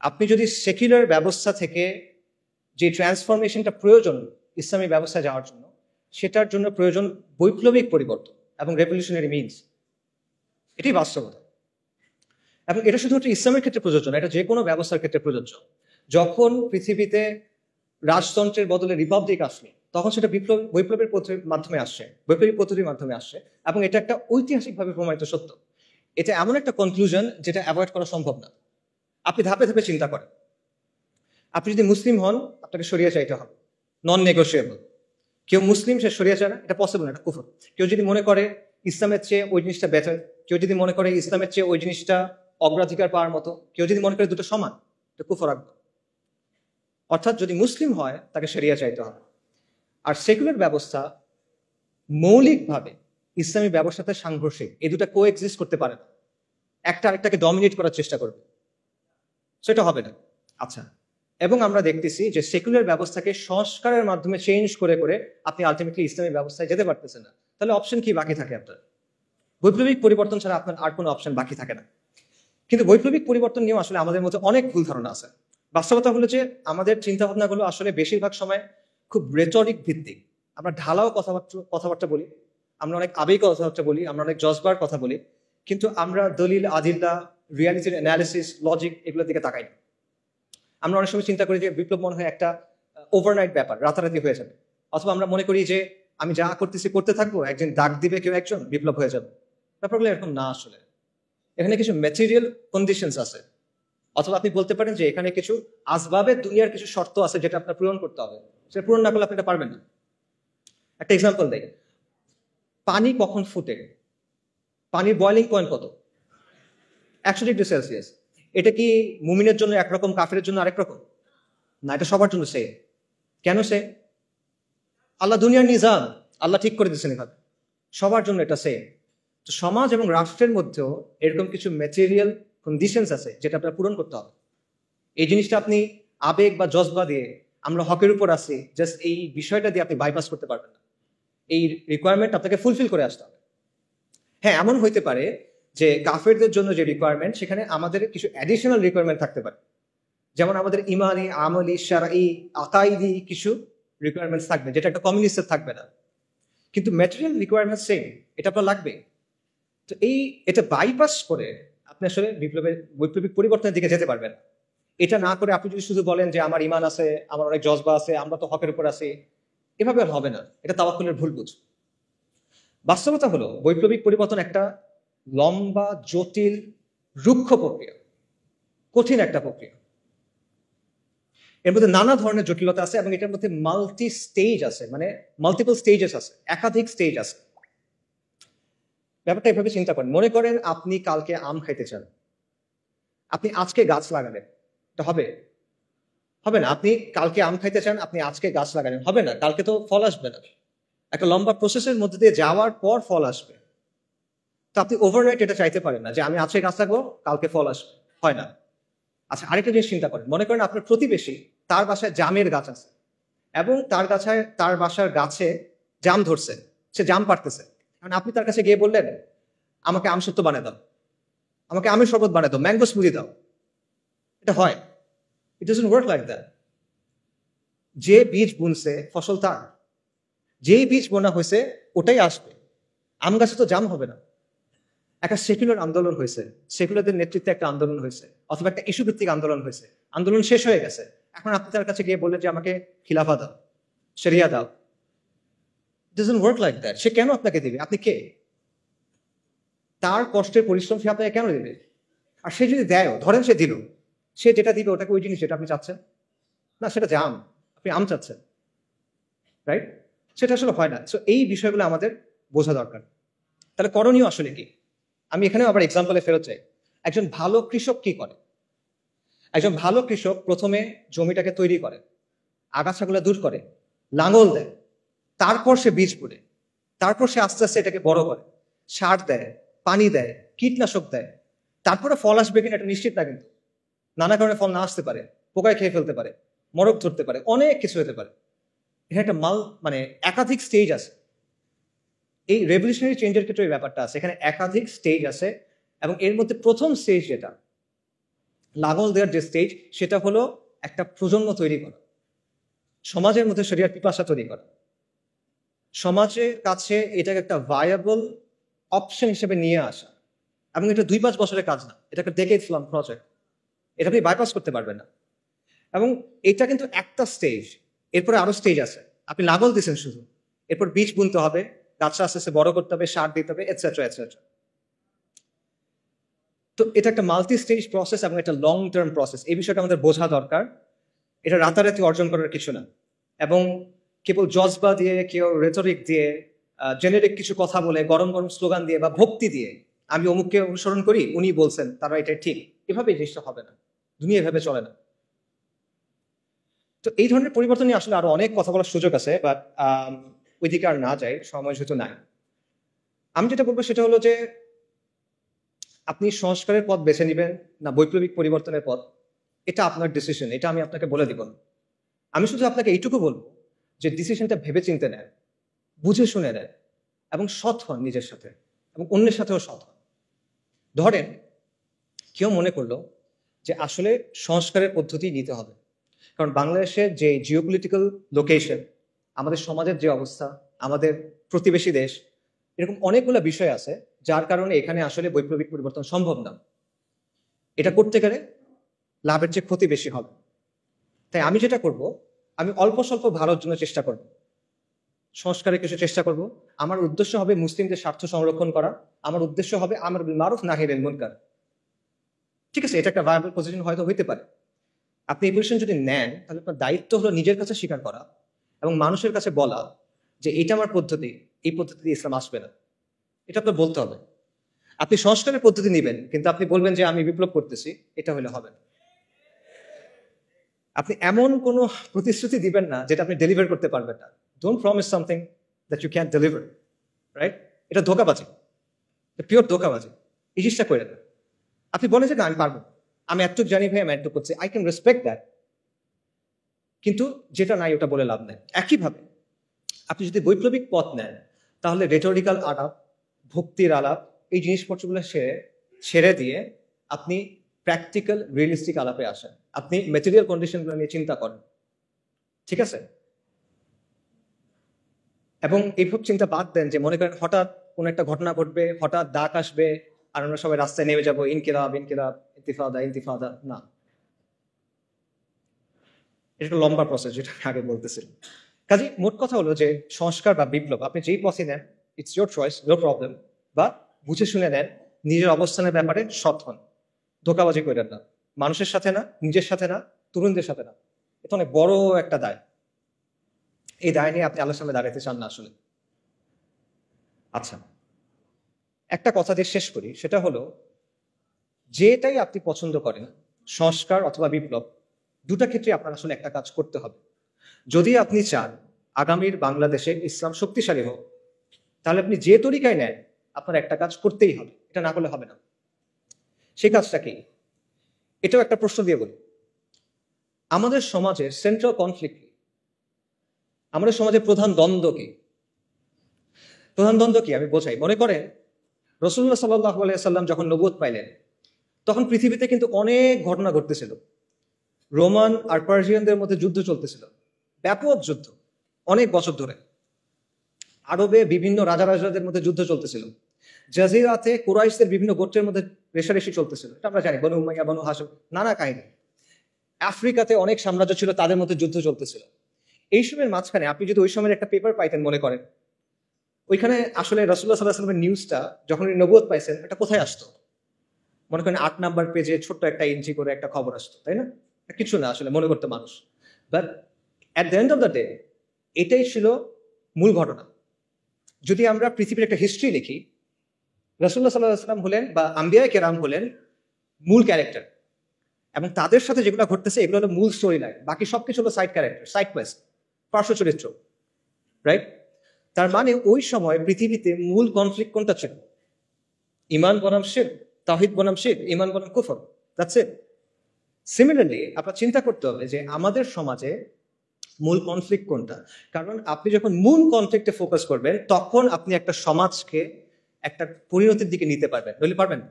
[SPEAKER 1] আপনি যদি সেকুলার ব্যবস্থা থেকে যে ট্রান্সফরমেশনটা প্রয়োজন ইসলামী ব্যবস্থায় যাওয়ার জন্য, সেটার জন্য প্রয়োজন বৈপ্লবিক পরিবর্তন এবং রেভলিউশনারি মিনস। এটাই বাস্তবতা। এবং এটা শুধুমাত্র ইসলামের ক্ষেত্রে প্রযোজ্য না, এটা যে কোনো ব্যবস্থার ক্ষেত্রে প্রযোজ্য। যখন পৃথিবীতে রাজতন্ত্রের বদলে রিপাবলিক আসলো, তখন সেটা বৈপ্লবের মাধ্যমে আসছে, বৈপ্লবিক পদ্ধতির মাধ্যমে আসছে। এবং এটা একটা ঐতিহাসিকভাবে প্রমাণিত সত্য। এটা এমন একটা কনক্লুশন যেটা অ্যাভয়েড করা সম্ভব না। আপনি ধাপে ধাপে চিন্তা করেন। আপনি যদি মুসলিম হন, আপনাকে শরিয়া চাইতে হবে, নন নেগোশিয়েবল। কেউ মুসলিম, সে শরিয়া চায় না, এটা পসিবল না, এটা কুফর। কেউ যদি মনে করে ইসলামের চেয়ে ওই জিনিসটা বেটার, কেউ যদি মনে করে ইসলামের চেয়ে ওই জিনিসটা অগ্রাধিকার পাওয়ার মতো, কেউ যদি মনে করে দুটো সমান, এটা কুফর রাখবে। অর্থাৎ যদি মুসলিম হয় তাকে শরিয়া চাইতে হবে। আর সেকুলার ব্যবস্থা মৌলিকভাবে ইসলামী ব্যবস্থাতে সাংঘর্ষিক, এই দুটা কো এক্সিস্ট করতে পারে না। একটা আরেকটাকে ডমিনেট করার চেষ্টা করবে, সেটা হবে না। আচ্ছা, এবং আমরা দেখতেছি যে সেকুলার ব্যবস্থাকে সংস্কারের মাধ্যমে চেঞ্জ করে করে আপনি আলটিমেটলি ইসলামী ব্যবস্থায় যেতে পারতেছেন না। তাহলে অপশন কি বাকি থাকে আপনার? বৈপ্লবিক পরিবর্তন ছাড়া আপনার আর কোনো অপশন বাকি থাকে না। কিন্তু বৈপ্লবিক পরিবর্তন নিয়েও আসলে আমাদের মধ্যে অনেক ভুল ধারণা আছে। বাস্তবতা হলো যে আমাদের চিন্তা ভাবনাগুলো আসলে বেশিরভাগ সময় খুব রেটরিক ভিত্তিক। আমরা ঢালাও কথাবার্তা বলি, আমরা অনেক আবেগ কথাবার্তা বলি, আমরা অনেক জজবার কথা বলি, কিন্তু আমরা দলিল, আদিল্লা, রিয়ালিটির অ্যানালিসিস, লজিক এগুলোর দিকে তাকাই না। আমরা অনেক সময় চিন্তা করি যে বিপ্লব মনে হয় একটা ওভারনাইট ব্যাপার, রাতারাতি হয়ে যাবে। অথবা আমরা মনে করি যে আমি যা করতেছি করতে থাকবো, একদিন ডাক দিবে কেউ একজন, বিপ্লব হয়ে যাবে। ব্যাপারগুলো এরকম না। আসলে এখানে কিছু ম্যাটেরিয়াল কন্ডিশনস আছে, অথবা আপনি বলতে পারেন যে এখানে কিছু আসবাবের দুনিয়ার কিছু শর্ত আছে যেটা আপনার পূরণ করতে হবে। সেটা পূরণ না করলে আপনি এটা পারবেন না। একটা এক্সাম্পল দেই, পানি কখন ফুটে? পানির বয়লিং পয়েন্ট কত? 100°C। এটা কি মুমিনের জন্য একরকম, কাফেরের জন্য আরেক রকম? না, এটা সবার জন্য সেম। কেন সে? আল্লাহ দুনিয়ার নিজাম, আল্লাহ ঠিক করে দিচ্ছেন এভাবে, সবার জন্য এটা সেম। তো সমাজ এবং রাষ্ট্রের মধ্যেও এরকম কিছু ম্যাটেরিয়াল কন্ডিশনস আছে যেটা আপনার পূরণ করতে হবে। এই জিনিসটা আপনি আবেগ বা জজবা দিয়ে, আমরা হকের উপর আছি, জাস্ট এই বিষয়টা দিয়ে আপনি বাইপাস করতে পারবেন না। এই রিকোয়ারমেন্ট আপনাকে ফুলফিল করে আসতে হবে। হ্যাঁ, এমন হইতে পারে যে কাফেরদের জন্য যে রিকোয়ারমেন্ট, সেখানে আমাদের কিছু অ্যাডিশনাল রিকোয়ারমেন্ট থাকতে পারে। যেমন আমাদের ইমানি, আমলি, শারঈ, আকাইদি কিছু রিকোয়ারমেন্টস থাকবে, যেটা একটা কমিউনিস্টের থাকবে না। কিন্তু ম্যাটেরিয়াল রিকোয়ারমেন্ট সেম, এটা আপনার লাগবে। তো এটা বাইপাস করে আপনি আসলে বৈপ্লবিক পরিবর্তনের দিকে যেতে পারবেন। এটা না করে আপনি যদি শুধু বলেন যে আমার ইমান আছে, আমার অনেক জজবা আছে, আমরা তো হকের উপর আছি, এভাবে আর হবে না। এটা তাওয়াক্কুলের ভুল বুঝ। বাস্তবতা হলো বৈপ্লবিক পরিবর্তন একটা লম্বা, জটিল, রুক্ষ প্রক্রিয়া, কঠিন একটা প্রক্রিয়া। এর মধ্যে নানা ধরনের জটিলতা আছে এবং এটার মধ্যে মাল্টি স্টেজ আছে, মানে মাল্টিপল স্টেজেস আছে, একাধিক স্টেজ আছে। ব্যাপারটা এভাবে চিন্তা করেন, মনে করেন আপনি কালকে আম খাইতে চান, আপনি আজকে গাছ লাগালেন, এটা হবে? হবে না। আপনি কালকে আম খাইতে চান, আপনি আজকে গাছ লাগালেন, হবে না, কালকে তো ফল আসবে না। একটা লম্বা প্রসেসের মধ্যে দিয়ে যাওয়ার পর ফল আসবে। তো আপনি ওভারনাইট এটা চাইতে পারেন না যে আমি আজকে গাছ লাগাবো, কালকে ফল আসবে, হয় না। আচ্ছা, আরেকটা জিনিস চিন্তা করেন, মনে করেন আপনার প্রতিবেশী, তার বাসায় জামের গাছ আছে এবং তার বাসার গাছে জাম ধরছে, সে জাম পাড়তেছে। কারণ আপনি তার কাছে গিয়ে বললেন, আমাকে আমসত্ত্ব বানিয়ে দাও, আমাকে আমের শরবত বানিয়ে দাও, ম্যাঙ্গো স্মুদি দাও। এটা হয়? ইট ডাজন্ট ওয়ার্ক লাইক দ্যাট। যে বীজ বুনছে ফসল তার, যেই বীজ বোনা হয়েছে ওটাই আসবে। আম গাছে তো জাম হবে না। একটা সেকুলার আন্দোলন হয়েছে, সেকুলারদের নেতৃত্বে একটা আন্দোলন হয়েছে, অথবা একটা ইস্যু ভিত্তিক আন্দোলন হয়েছে, আন্দোলন শেষ হয়ে গেছে। এখন আপনি তার কাছে গিয়ে বললেন যে আমাকে খিলাফা দাও, শরিয়া দাও। It doesn't work like that. সে কেন আপনাকে দিবে? আপনি কে? তার কষ্টের পরিশ্রম সে আপনাকে কেন দিবে? আর সে যদি দেয়, ধরেন সে দিল, সে যেটা দিবে ওটাকে ওই জিনিস যেটা আপনি চাচ্ছেন না, সেটা জাম, আপনি আম চাচ্ছেন, রাইট? সেটা আসলে হয় না। সো এই বিষয়গুলো আমাদের বোঝা দরকার। তাহলে করণীয় আসলে কি? আমি এখানেও আবার এক্সাম্পলে ফেরত চাই। একজন ভালো কৃষক কি করে? একজন ভালো কৃষক প্রথমে জমিটাকে তৈরি করে, আগাছাগুলো দূর করে, লাঙল দেয়, তারপর সে বীজ বুনে, তারপর সে আস্তে আস্তে এটাকে বড় করে, সার দেয়, পানি দেয়, কীটনাশক দেয়। তারপরে ফল আসবে কিনা এটা নিশ্চিত না, কিন্তু নানা কারণে ফল না আসতে পারে, পোকায় খেয়ে ফেলতে পারে, মরক ধরতে পারে, অনেক কিছু হতে পারে। এখানে একটা মানে একাধিক স্টেজ আছে। এই রেভলিউশনারি চেঞ্জের ক্ষেত্রে এই ব্যাপারটা আছে, এখানে একাধিক স্টেজ আছে। এবং এর মধ্যে প্রথম স্টেজ যেটা, লাঙল দেওয়ার যে স্টেজ, সেটা হলো একটা প্রজন্ম তৈরি করা, সমাজের মধ্যে শরিয়ার পিপাসা তৈরি করা, সমাজের কাছে এটাকে একটা ভায়াবল অপশন হিসেবে নিয়ে আসা। এবং এটা 2-5 বছরের কাজ না, এটা একটা ডেকেডস লং প্রজেক্ট, এটা আপনি বাইপাস করতে পারবেন না। এবং এটা কিন্তু একটা স্টেজ, এরপরে আরো স্টেজ আছে। আপনি লাঙল দিচ্ছেন শুধু, এরপর বীজ বুনতে হবে, গাছটা আস্তে আস্তে বড় করতে হবে, সার দিতে হবে, এটসেট্রা এটসেট্রা। তো এটা একটা মাল্টি স্টেজ প্রসেস এবং একটা লং টার্ম প্রসেস। এই বিষয়টা আমাদের বোঝা দরকার। এটা রাতারাতি অর্জন করার কিছু না। এবং কেবল জজবা দিয়ে, কেউ রেটরিক দিয়ে, জেনেরিক কিছু কথা বলে, গরম গরম স্লোগান দিয়ে বা ভক্তি দিয়ে, আমি অমুককে অনুসরণ করি, উনি বলছেন তারা এটা ঠিক, এভাবে এই জিনিসটা হবে না। দুনিয়া এভাবে চলে না। তো এই ধরনের পরিবর্তন নিয়ে আসলে আরো অনেক কথা বলার সুযোগ আছে, বাট ওইদিকে আর না যাই, সময় যেহেতু নাই। আমি যেটা বলবো সেটা হলো যে, আপনি সংস্কারের পথ বেছে নেবেন না বৈপ্লবিক পরিবর্তনের পথ, এটা আপনার ডিসিশন, এটা আমি আপনাকে বলে দিব না। আমি শুধু আপনাকে এইটুকু বলবো যে ডিসিশনটা ভেবে চিন্তে নেন, বুঝে শুনে নেন, এবং সৎ হন নিজের সাথে এবং অন্যের সাথেও সৎ হন। ধরেন কেউ মনে করলো যে আসলে সংস্কারের পদ্ধতি নিতে হবে, কারণ বাংলাদেশের যে জিওপলিটিক্যাল লোকেশন, আমাদের সমাজের যে অবস্থা, আমাদের প্রতিবেশী দেশ, এরকম অনেকগুলো বিষয় আছে যার কারণে এখানে আসলে বৈপ্লবিক পরিবর্তন সম্ভব না। এটা করতে গেলে লাভের চেয়ে ক্ষতি বেশি হবে। তাই আমি যেটা করব, আমি অল্প স্বল্প ভালোর জন্য চেষ্টা করব, সংস্কারের কিছু চেষ্টা করব। আমার উদ্দেশ্য হবে মুসলিমদের স্বার্থ সংরক্ষণ করা, আমার উদ্দেশ্য হবে আমর বিল মারুফ নাহি আনিল মুনকার। ঠিক আছে, এটা একটা ভায়াবল পজিশন হয়তো হইতে পারে। আপনি এই পজিশন যদি নেন, তাহলে আপনার দায়িত্ব হলো নিজের কাছে স্বীকার করা এবং মানুষের কাছে বলা যে এটা আমার পদ্ধতি, এই পদ্ধতি ইসলাম আসবে না, এটা আপনার বলতে হবে। আপনি সংস্কারের পদ্ধতি নেবেন, কিন্তু আপনি বলবেন যে আমি বিপ্লব করতেছি, এটা হলে হবে না। আপনি এমন কোনো প্রতিশ্রুতি দিবেন না যেটা আপনি ডেলিভার করতে পারবেন না। Don't promise something that you can deliver, right? এটা ধোকাবাজি, পিওর ধোকাবাজি। এই জিনিসটা করে দেন। আপনি বলেন যে না আমি পারবো, আমি এতটুকু জানি ভাই, আমি এতটুকু করছি, আই ক্যান রেসপেক্ট দ্যাট, কিন্তু যেটা নাই ওটা বলে লাভ নেই। একইভাবে আপনি যদি বৈপ্লবিক পথ নেন, তাহলে রেটোরিক্যাল আলাপ, ভক্তির আলাপ, এই জিনিসপত্রগুলো ছেড়ে দিয়ে আপনি প্র্যাকটিক্যাল রিয়েলিস্টিক আলাপে আসেন। আপনি ম্যাটেরিয়াল কন্ডিশনগুলো নিয়ে চিন্তা করেন, ঠিক আছে? এবং এইসব চিন্তা বাদ দেন যে মনে করেন হঠাৎ কোনো একটা ঘটনা ঘটবে, হঠাৎ ডাক আসবে, আর আমরা সবাই রাস্তায় নেমে যাবো, ইনকিলাব ইনকিলাব, ইন্তিফাদা ইন্তিফাদা। না, এটা একটা লম্বা প্রসেস, যেটা আমি আগে বলতেছিলাম। কাজে মোট কথা হলো যে সংস্কার বা বিপ্লব আপনি যেই পথে নেন, it's your choice, no problem. বা বুঝে শুনে নেন, নিজের অবস্থানের ব্যাপারে সৎ হন, ধোকাবাজি করেন না, মানুষের সাথে না, নিজের সাথে না, তরুণদের সাথে না। এটা অনেক বড় একটা দায়। এই দায় নিয়ে আপনি আল্লাহর সামনে দাঁড়াতে চান না আসলে। আচ্ছা, একটা কথা দিয়ে শেষ করি, সেটা হলো যেটাই আপনি পছন্দ করেন, সংস্কার অথবা বিপ্লব, দুটা ক্ষেত্রে আপনার আসলে একটা কাজ করতে হবে। যদি আপনি চান আগামীর বাংলাদেশে ইসলাম শক্তিশালী হোক, তাহলে আপনি যে তরিকায় নেন, আপনার একটা কাজ করতেই হবে, এটা না করলে হবে না। সেই কাজটা কি?
[SPEAKER 2] এটাও একটা প্রশ্ন দিয়ে বলি, আমাদের সমাজের সেন্ট্রাল কনফ্লিক্ট কি? আমাদের সমাজের প্রধান দ্বন্দ্ব কি? প্রধান দ্বন্দ্ব কি আমি বোঝাই। মনে করেন রাসূলুল্লাহ সাল্লাল্লাহু আলাইহি সাল্লাম যখন নবুয়ত পাইলেন, তখন পৃথিবীতে কিন্তু অনেক ঘটনা ঘটতেছিল। রোমান আর পার্সিয়ানদের মধ্যে যুদ্ধ চলতেছিল, ব্যাপক যুদ্ধ, অনেক বছর ধরে। আরবে বিভিন্ন রাজাদের মধ্যে যুদ্ধ চলতেছিল। জাজিরাতে কুরাইশদের বিভিন্ন গোত্রের মধ্যে রেষারেষি চলতেছিল, এটা আমরা জানি, বনু উমাইয়া, বনু হাশিম, নানা কাহিনী। আফ্রিকাতে অনেক সাম্রাজ্য ছিল, তাদের মধ্যে যুদ্ধ চলতেছিল। এইসবের মাঝখানে আপনি যদি ওই সময়ের একটা পেপার পাইতেন, মনে করেন ওইখানে আসলে রাসূলুল্লাহ সাল্লাল্লাহু আলাইহি ওয়াসাল্লামের নিউজটা যখন উনি নবুয়ত পাইছেন, এটা কোথায় আসতো? মনে করেন 8 নাম্বার পেজে ছোট্ট একটা ইঞ্চি করে একটা খবর আসতো, তাই না? কিছু না আসলে মনে করতে মানুষ, but at the end of the day এটাই ছিল মূল ঘটনা। যদি আমরা পৃথিবীর একটা হিস্ট্রি লিখি, রাসূলুল্লাহ সাল্লাল্লাহু আলাইহি ওয়াসাল্লাম হলেন বা আম্বিয়া কেরাম হলেন মূল ক্যারেক্টার, এবং তাদের সাথে যেগুলো ঘটতেছে এগুলো হলো মূল স্টোরি লাইন, বাকি সবকিছু হলো সাইড ক্যারেক্টার, সাইড কোয়েস্ট, পার্শ্ব চরিত্র, রাইট? তার মানে ওই সময় পৃথিবীতে মূল কনফ্লিক্ট কোনটা ছিল? ইমান বনাম শিরক, তাওহীদ বনাম শিরক, ইমান বনাম কুফর, দ্যাটস ইট। সিমিলারলি আপনার চিন্তা করতে হবে যে আমাদের সমাজে মূল কনফ্লিক্ট কোনটা। কারণ আপনি যখন মূল কনফ্লিক্টে ফোকাস করবেন, তখন আপনি একটা সমাজকে একটা পরিণতির দিকে নিতে পারবেন, নইলে পারবেন না।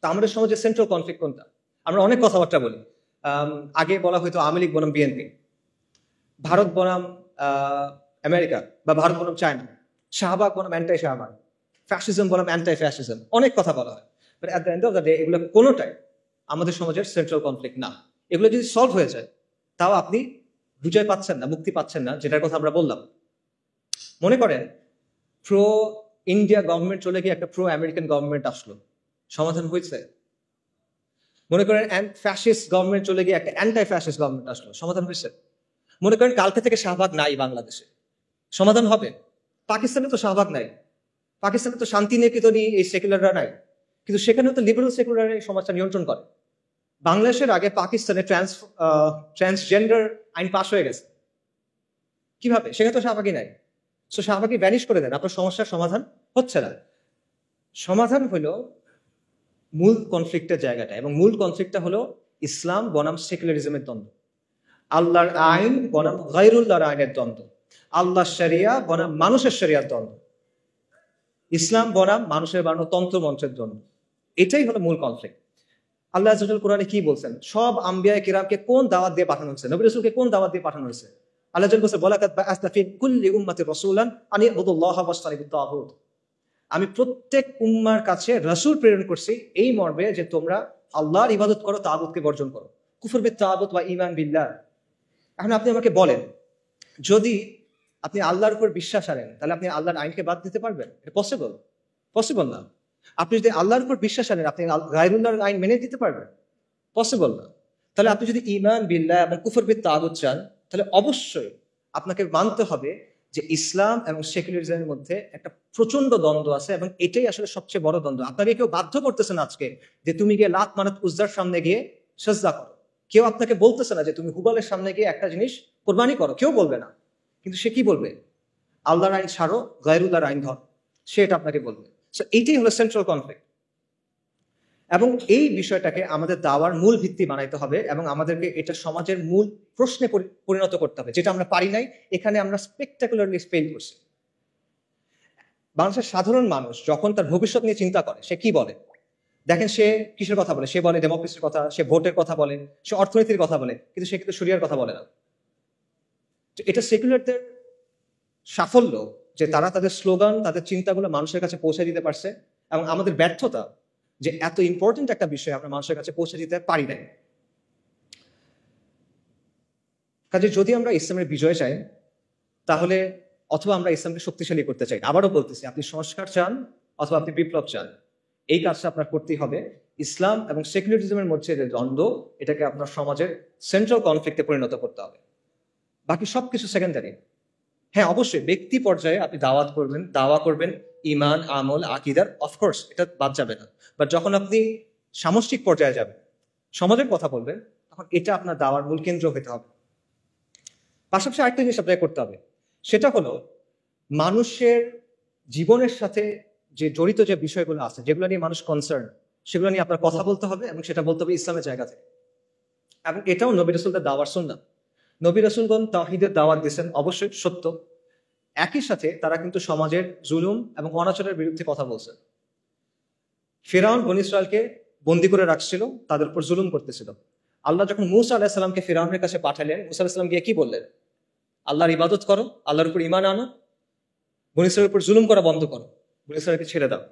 [SPEAKER 2] তো আমাদের সমাজে সেন্ট্রাল কনফ্লিক্ট কোনটা? আমরা অনেক কথাবার্তা বলি। আগে বলা হয়তো আওয়ামী লীগ বনাম বিএনপি, ভারত বনাম আমেরিকা, বা ভারত বনাম চায়না, শাহবাগ বনাম অ্যান্টাই শাহবাগ, ফ্যাসিজম বনাম অ্যান্টাই ফ্যাসিজম, অনেক কথা বলা হয়। But at the end of the day এগুলো কোনোটাই আমাদের সমাজের সেন্ট্রাল কনফ্লিক্ট না। এগুলো যদি সলভ হয়ে যায়, তাও আপনি বিজয় পাচ্ছেন না, মুক্তি পাচ্ছেন না, যেটার কথা আমরা বললাম। মনে করেন প্রো ইন্ডিয়া গভর্নমেন্ট চলে গিয়ে একটা প্রো আমেরিকান গভর্নমেন্ট আসলো, সমাধান হয়েছে? মনে করেন ফ্যাসিস্ট গভর্নমেন্ট চলে গিয়ে একটা অ্যান্টাই ফ্যাসিস্ট গভর্নমেন্ট আসলো, সমাধান হয়েছে? মনে করেন কালকে থেকে শাহবাগ নাই বাংলাদেশে, সমাধান হবে? পাকিস্তানে তো শাহবাগ নাই, পাকিস্তানে তো শান্তি নিকেতনই এই সেকুলাররা নাই, কিন্তু সেখানে তো লিবারেল সেকুলার এই সমাজটা নিয়ন্ত্রণ করে। বাংলাদেশের আগে পাকিস্তানে ট্রান্সজেন্ডার আইন পাশ হয়ে গেছে, কিভাবে? সেখানে তো শাহবাগই নাই। সো শাহবাগি ভ্যানিশ করে দেন, আপনার সমস্যার সমাধান হচ্ছে না। সমাধান হলো মূল কনফ্লিক্টের জায়গাটা, এবং মূল কনফ্লিক্টটা হলো ইসলাম বনাম সেকুলারিজমের দ্বন্দ্ব, আল্লাহর আইন বনাম গায়রুল্লাহর আইনের দ্বন্দ্ব, আল্লাহর শরিয়া বনাম মানুষের শরিয়ার দ্বন্দ্ব, ইসলাম বনাম মানুষের বানানো তন্ত্র মন্ত্রের দ্বন্দ্ব। এটাই হলো মূল কনফ্লিক্ট। আল্লাহ আযজা ওয়া জাল্লা কোরআনে কি বলছেন? সব আম্বিয়া কিরামকে কোন দাওয়াত দিয়ে পাঠানো হয়েছে? নবী রাসূলকে কোন দাওয়াত দিয়ে পাঠানো হয়েছে? আল্লাহ বলছে, ওয়ালাকাদ বাআসনা ফি কুল্লি উম্মাতির রাসূলান আন ইবুদুল্লাহা ওয়াজতানিবুত তাগুত। আমি প্রত্যেক উম্মার কাছে রাসূল প্রেরণ করছি এই মর্মে যে তোমরা আল্লাহর ইবাদত করো, তাগুতকে বর্জন করো। কুফর বিত তাগুত ওয়া ঈমান বিল্লাহ। এখন আপনি আমাকে বলেন, যদি আপনি আল্লাহর উপর বিশ্বাস আনেন, তাহলে আপনি আল্লাহর আইনকে বাদ দিতে পারবেন? এটা পসিবল? পসিবল না। আপনি যদি আল্লাহর উপর বিশ্বাস আনেন, আপনি গায়রুল্লাহর আইন মেনে দিতে পারবেন? পসিবল না। তাহলে আপনি যদি ঈমান বিল্লাহ এবং কুফর বিত তাগুত চান, তাহলে অবশ্যই আপনাকে মানতে হবে যে ইসলাম এবং সেকুলারিজমের মধ্যে একটা প্রচন্ড দ্বন্দ্ব আছে, এবং এটাই আসলে সবচেয়ে বড় দ্বন্দ্ব। আপনাকে কেউ বাধ্য করতেছে না আজকে যে তুমি গিয়ে লাত মানাত উজ্জার সামনে গিয়ে সাজদা করো। কেউ আপনাকে বলতেছে না যে তুমি হুবলের সামনে গিয়ে একটা জিনিস কোরবানি করো, কেউ বলবে না। কিন্তু সে কি বলবে? আল্লাহর আইন ছাড়ো, গায়রুল্লাহর আইন ধর, সে এটা আপনাকে বলবে। সো এইটাই হলো সেন্ট্রাল কনফ্লিক্ট, এবং এই বিষয়টাকে আমাদের দাওয়ার মূল ভিত্তি বানাইতে হবে, এবং আমাদেরকে এটা সমাজের মূল প্রশ্নে পরিণত করতে হবে, যেটা আমরা পারি নাই। এখানে আমরা স্পেকটাকুলারলি ফেল করছি। বাংলাদেশের সাধারণ মানুষ যখন তার ভবিষ্যৎ নিয়ে চিন্তা করে, সে কি বলে দেখেন? সে কিসের কথা বলে? সে বলে ডেমোক্রেসির কথা, সে ভোটের কথা বলে, সে অর্থনীতির কথা বলে, কিন্তু সে কিন্তু শরিয়ার কথা বলে না। এটা সেকুলারদের সাফল্য যে তারা তাদের স্লোগান, তাদের চিন্তাগুলো মানুষের কাছে পৌঁছে দিতে পারছে, এবং আমাদের ব্যর্থতা যে এত ইম্পর্টেন্ট একটা বিষয় আমরা মানুষের কাছে পৌঁছে দিতে পারি নাই। কাজে যদি আমরা ইসলামের বিজয় চাই, তাহলে অথবা আমরা ইসলামকে শক্তিশালী করতে চাই, আবারও বলতেছি, আপনি সংস্কার চান অথবা আপনি বিপ্লব চান, এই কাজটা আপনার করতেই হবে। ইসলাম এবং সেকুলারিজমের মধ্যে যে দ্বন্দ্ব, এটাকে আপনার সমাজের সেন্ট্রাল কনফ্লিক্টে পরিণত করতে হবে। বাকি সবকিছু সেকেন্ডারি। হ্যাঁ, অবশ্যই ব্যক্তি পর্যায়ে আপনি দাওয়া করবেন ইমান, আমল, আকীদার, অফকোর্স এটা বাদ যাবে না। বাট যখন আপনি সামষ্টিক পর্যায়ে যাবেন, সমাজের কথা বলবেন, তখন এটা আপনার দাওয়ার মূল কেন্দ্র হতে হবে। পাশাপাশি আরেকটা জিনিস আপনাকে করতে হবে, সেটা হলো মানুষের জীবনের সাথে যে জড়িত যে বিষয়গুলো আছে, যেগুলো নিয়ে মানুষ কনসার্ন, সেগুলো নিয়ে আপনার কথা বলতে হবে, এবং সেটা বলতে হবে ইসলামের জায়গা থেকে। এবং এটাও নবী রাসূলদের দাওয়ার সুন্নাহ। নবী রাসূলগণ তাওহীদের দাওয়াত দিয়েছেন, অবশ্যই সত্য। একই সাথে তারা কিন্তু সমাজের জুলুম এবং অনাচারের বিরুদ্ধে কথা বলছেন। ফিরআউন বনী ইসরায়েলকে বন্দী করে রাখছিল, তাদের উপর জুলুম করতেছিল। আল্লাহ যখন মূসা আলাইহিস সালামকে ফিরআউনের কাছে পাঠালেন, মূসা আলাইহিস সালাম গিয়ে কি বললেন? আল্লাহর ইবাদত করো, আল্লাহর উপর ঈমান আনো, বনী ইসরায়েলের উপর জুলুম করা বন্ধ করো, বনী ইসরায়েলকে ছেড়ে দাও।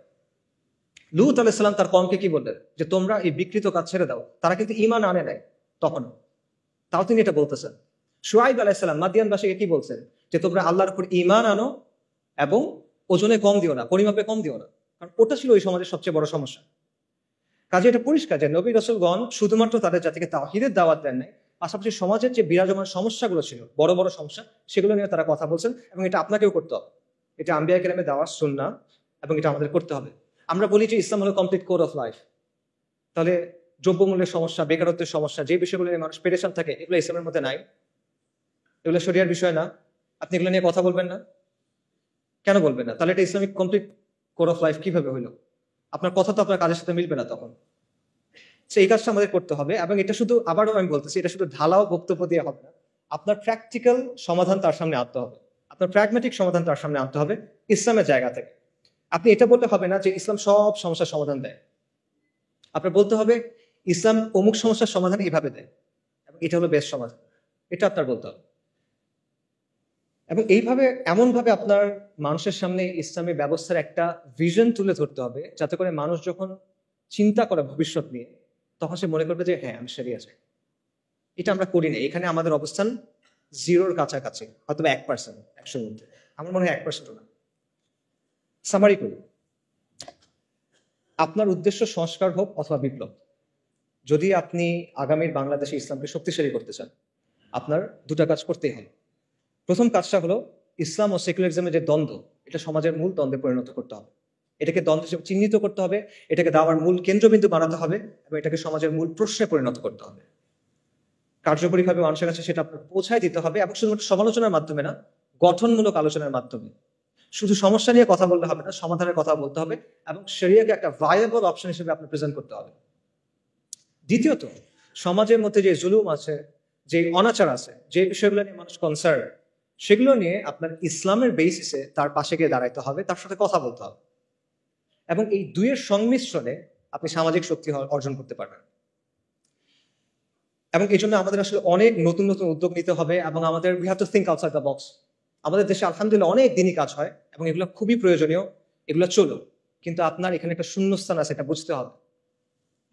[SPEAKER 2] লূত আলাইহিস সালাম তার কওমকে কি বললেন? যে তোমরা এই বিকৃত কাজ ছেড়ে দাও। তারা কিন্তু ঈমান আনে নাই তখন, তাও তিনি এটা বলতেছেন। শুআইব আলাইহিস সালাম মাদিয়ানবাসীকে কি বলছেন? যে তোমরা আল্লাহর উপর ঈমান আনো এবং ওজনে কম দিও না, পরিমাপে কম দিও না। কারণ ওটা ছিল ওই সমাজের সবচেয়ে বড় সমস্যা। কাজে এটা পরিষ্কার যে নবী রাসূলগণ শুধুমাত্র তাদের জাতিকে তাওহীদের দাওয়াত দেন নাই, পাশাপাশি সমাজের যে বিরাজমান সমস্যাগুলো ছিল, বড় বড় সমস্যা, সেগুলো নিয়ে তারা কথা বলছেন। এবং এটা আপনাকেও করতে হবে। এটা আম্বিয়া কেরামের দাওয়াত সুন্নাহ, এবং এটা আমাদের করতে হবে। আমরা বলি যে ইসলাম হলো কমপ্লিট কোর অফ লাইফ। তাহলে দ্রব্যমূল্যের সমস্যা, বেকারত্বের সমস্যা, যে বিষয়গুলো নিয়ে মানুষ পেরেশান থাকে, এগুলো ইসলামের মধ্যে নাই, এগুলো শরিয়ার বিষয় না। আপনি এগুলো নিয়ে কথা বলবেন না, কেন বলবেন না? তাহলে এটা Islamic complete core of life কিভাবে হইলো? আপনার কথা তো আপনার কাজের সাথে মিলবে না তখন। এই কাজটা আমাদের করতে হবে। এবং এটা শুধু, আবারও আমি বলতেছি, এটা শুধু ঢালাও বক্তব্য দিয়ে হবে না। আপনার প্র্যাকটিক্যাল সমাধান তার সামনে আনতে হবে, আপনার প্র্যাগম্যাটিক সমাধান তার সামনে আনতে হবে ইসলামের জায়গা থেকে। আপনি এটা বলতে হবে না যে ইসলাম সব সমস্যার সমাধান দেয়। আপনার বলতে হবে ইসলাম অমুক সমস্যার সমাধান এইভাবে দেয়, এবং এটা হলো বেস্ট সমাধান। এটা আপনার বলতে হবে। এবং এইভাবে, এমনভাবে আপনার মানুষের সামনে ইসলামী ব্যবস্থার একটা ভিশন তুলে ধরতে হবে, যাতে করে মানুষ যখন চিন্তা করে ভবিষ্যৎ নিয়ে, তখন সে মনে করবে যে হ্যাঁ, আমি শরিয়া চাই। এটা আমরা করি না। এখানে আমাদের অবস্থান জিরোর কাছাকাছি, হয়তো 1%, 100-র মধ্যে। আমার মনে হয় 1%ও না। সামারি করি, আপনার উদ্দেশ্য সংস্কার হোক অথবা বিপ্লব। যদি আপনি আগামীর বাংলাদেশে ইসলামকে শক্তিশালী করতে চান, আপনার দুটা কাজ করতেই হবে। প্রথম কাজটা হলো ইসলাম ও সেকুলারিজমের যে দ্বন্দ্ব, এটা সমাজের মূল দ্বন্দ্বে পরিণত করতে হবে। এটাকে দ্বন্দ্ব হিসেবে চিহ্নিত করতে হবে, এটাকে দাওয়ার মূল কেন্দ্রবিন্দু বানাতে হবে, এবং এটাকে সমাজের মূল প্রশ্নে পরিণত করতে হবে। কার্যকরীভাবে মানুষের কাছে সেটা আপনার পৌঁছায় দিতে হবে, এবং শুধুমাত্র সমালোচনার মাধ্যমে না, গঠনমূলক আলোচনার মাধ্যমে। শুধু সমস্যা নিয়ে কথা বললে হবে না, সমাধানের কথা বলতে হবে, এবং শরিয়াকে একটা ভায়াবল অপশন হিসেবে আপনি প্রেজেন্ট করতে হবে। দ্বিতীয়ত, সমাজের মধ্যে যে জুলুম আছে, যে অনাচার আছে, যে বিষয়গুলো নিয়ে মানুষ কনসার্ন, সেগুলো নিয়ে আপনার ইসলামের বেসিসে তার পাশে গিয়ে দাঁড়াইতে হবে, তার সাথে কথা বলতে হবে। এবং এই দুইয়ের সংমিশ্রণে আপনি সামাজিক শক্তি অর্জন করতে পারবেন। এবং এই জন্য আমাদের আসলে অনেক নতুন নতুন উদ্যোগ নিতে হবে, এবং আমাদের we have to think outside the box. আমাদের দেশে আলহামদুলিল্লাহ অনেক দিনই কাজ হয়, এবং এগুলো খুবই প্রয়োজনীয়, এগুলো চলো। কিন্তু আপনার এখানে একটা শূন্যস্থান আছে, এটা বুঝতে হবে।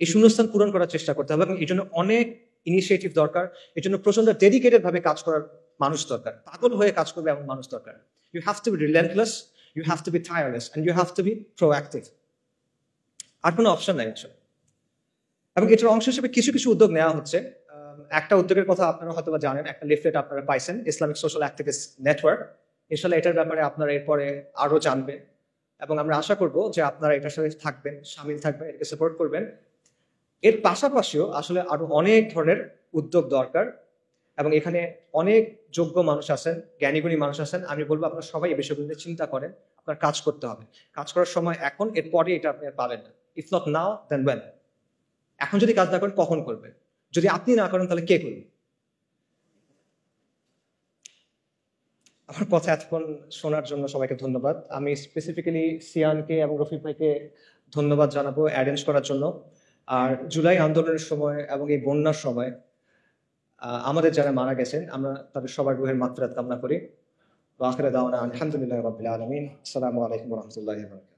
[SPEAKER 2] এই শূন্যস্থান পূরণ করার চেষ্টা করতে হবে, এবং এই জন্য অনেক ইনিশিয়েটিভ দরকার। এই জন্য প্রচন্ড ডেডিকেটেড ভাবে কাজ করার মানুষ দরকার, পাগল হয়ে কাজ করবে এমন মানুষ দরকার। You have to be relentless, you have to be tireless, and you have to be proactive. আর কোনো অপশন নাই আসলে। এবং এটার অংশ হিসেবে কিছু কিছু উদ্যোগ নেওয়া হচ্ছে। একটা উদ্যোগের কথা আপনারা হয়তো বা জানেন, একটা লিফলেট আপনারা পাইছেন, ইসলামিক সোশ্যাল অ্যাক্টিভিস্ট নেটওয়ার্ক। ইনশাল্লাহ এটার ব্যাপারে আপনারা এরপরে আরো জানবেন, এবং আমরা আশা করব যে আপনারা এটার সাথে থাকবেন, সামিল থাকবেন, এটাকে সাপোর্ট করবেন। এর পাশাপাশিও আসলে আরো অনেক ধরনের উদ্যোগ দরকার, এবং এখানে অনেক যোগ্য মানুষ আছেন, জ্ঞানীগুণী মানুষ আছেন। আমি বলবো আপনারা সবাই এই বিষয়গুলো নিয়ে চিন্তা করেন। আপনার কাজ করতে হবে, কাজ করার সময় এখন, এরপরে এটা আপনি আর পাবেন না। If not now then when. এখন যদি কাজ না করেন কখন করবেন? যদি আপনি না করেন তাহলে কে করবে? আমার কথা এতক্ষণ শোনার জন্য সবাইকে ধন্যবাদ। আমি স্পেসিফিক্যালি সিয়ানকে এবং রফিক ভাইকে ধন্যবাদ জানাবো অ্যারেঞ্জ করার জন্য। আর জুলাই আন্দোলনের সময় এবং এই বন্যার সময় আমাদের যারা মারা গেছেন, আমরা তাদের সবার রুহের মাগফিরাত কামনা করি। ওয়া আখিরু দাওয়ানা আলহামদুলিল্লাহি রাব্বিল আলামিন। আসসালামু আলাইকুম ওয়া রাহমাতুল্লাহি ওয়া বারাকাতুহু।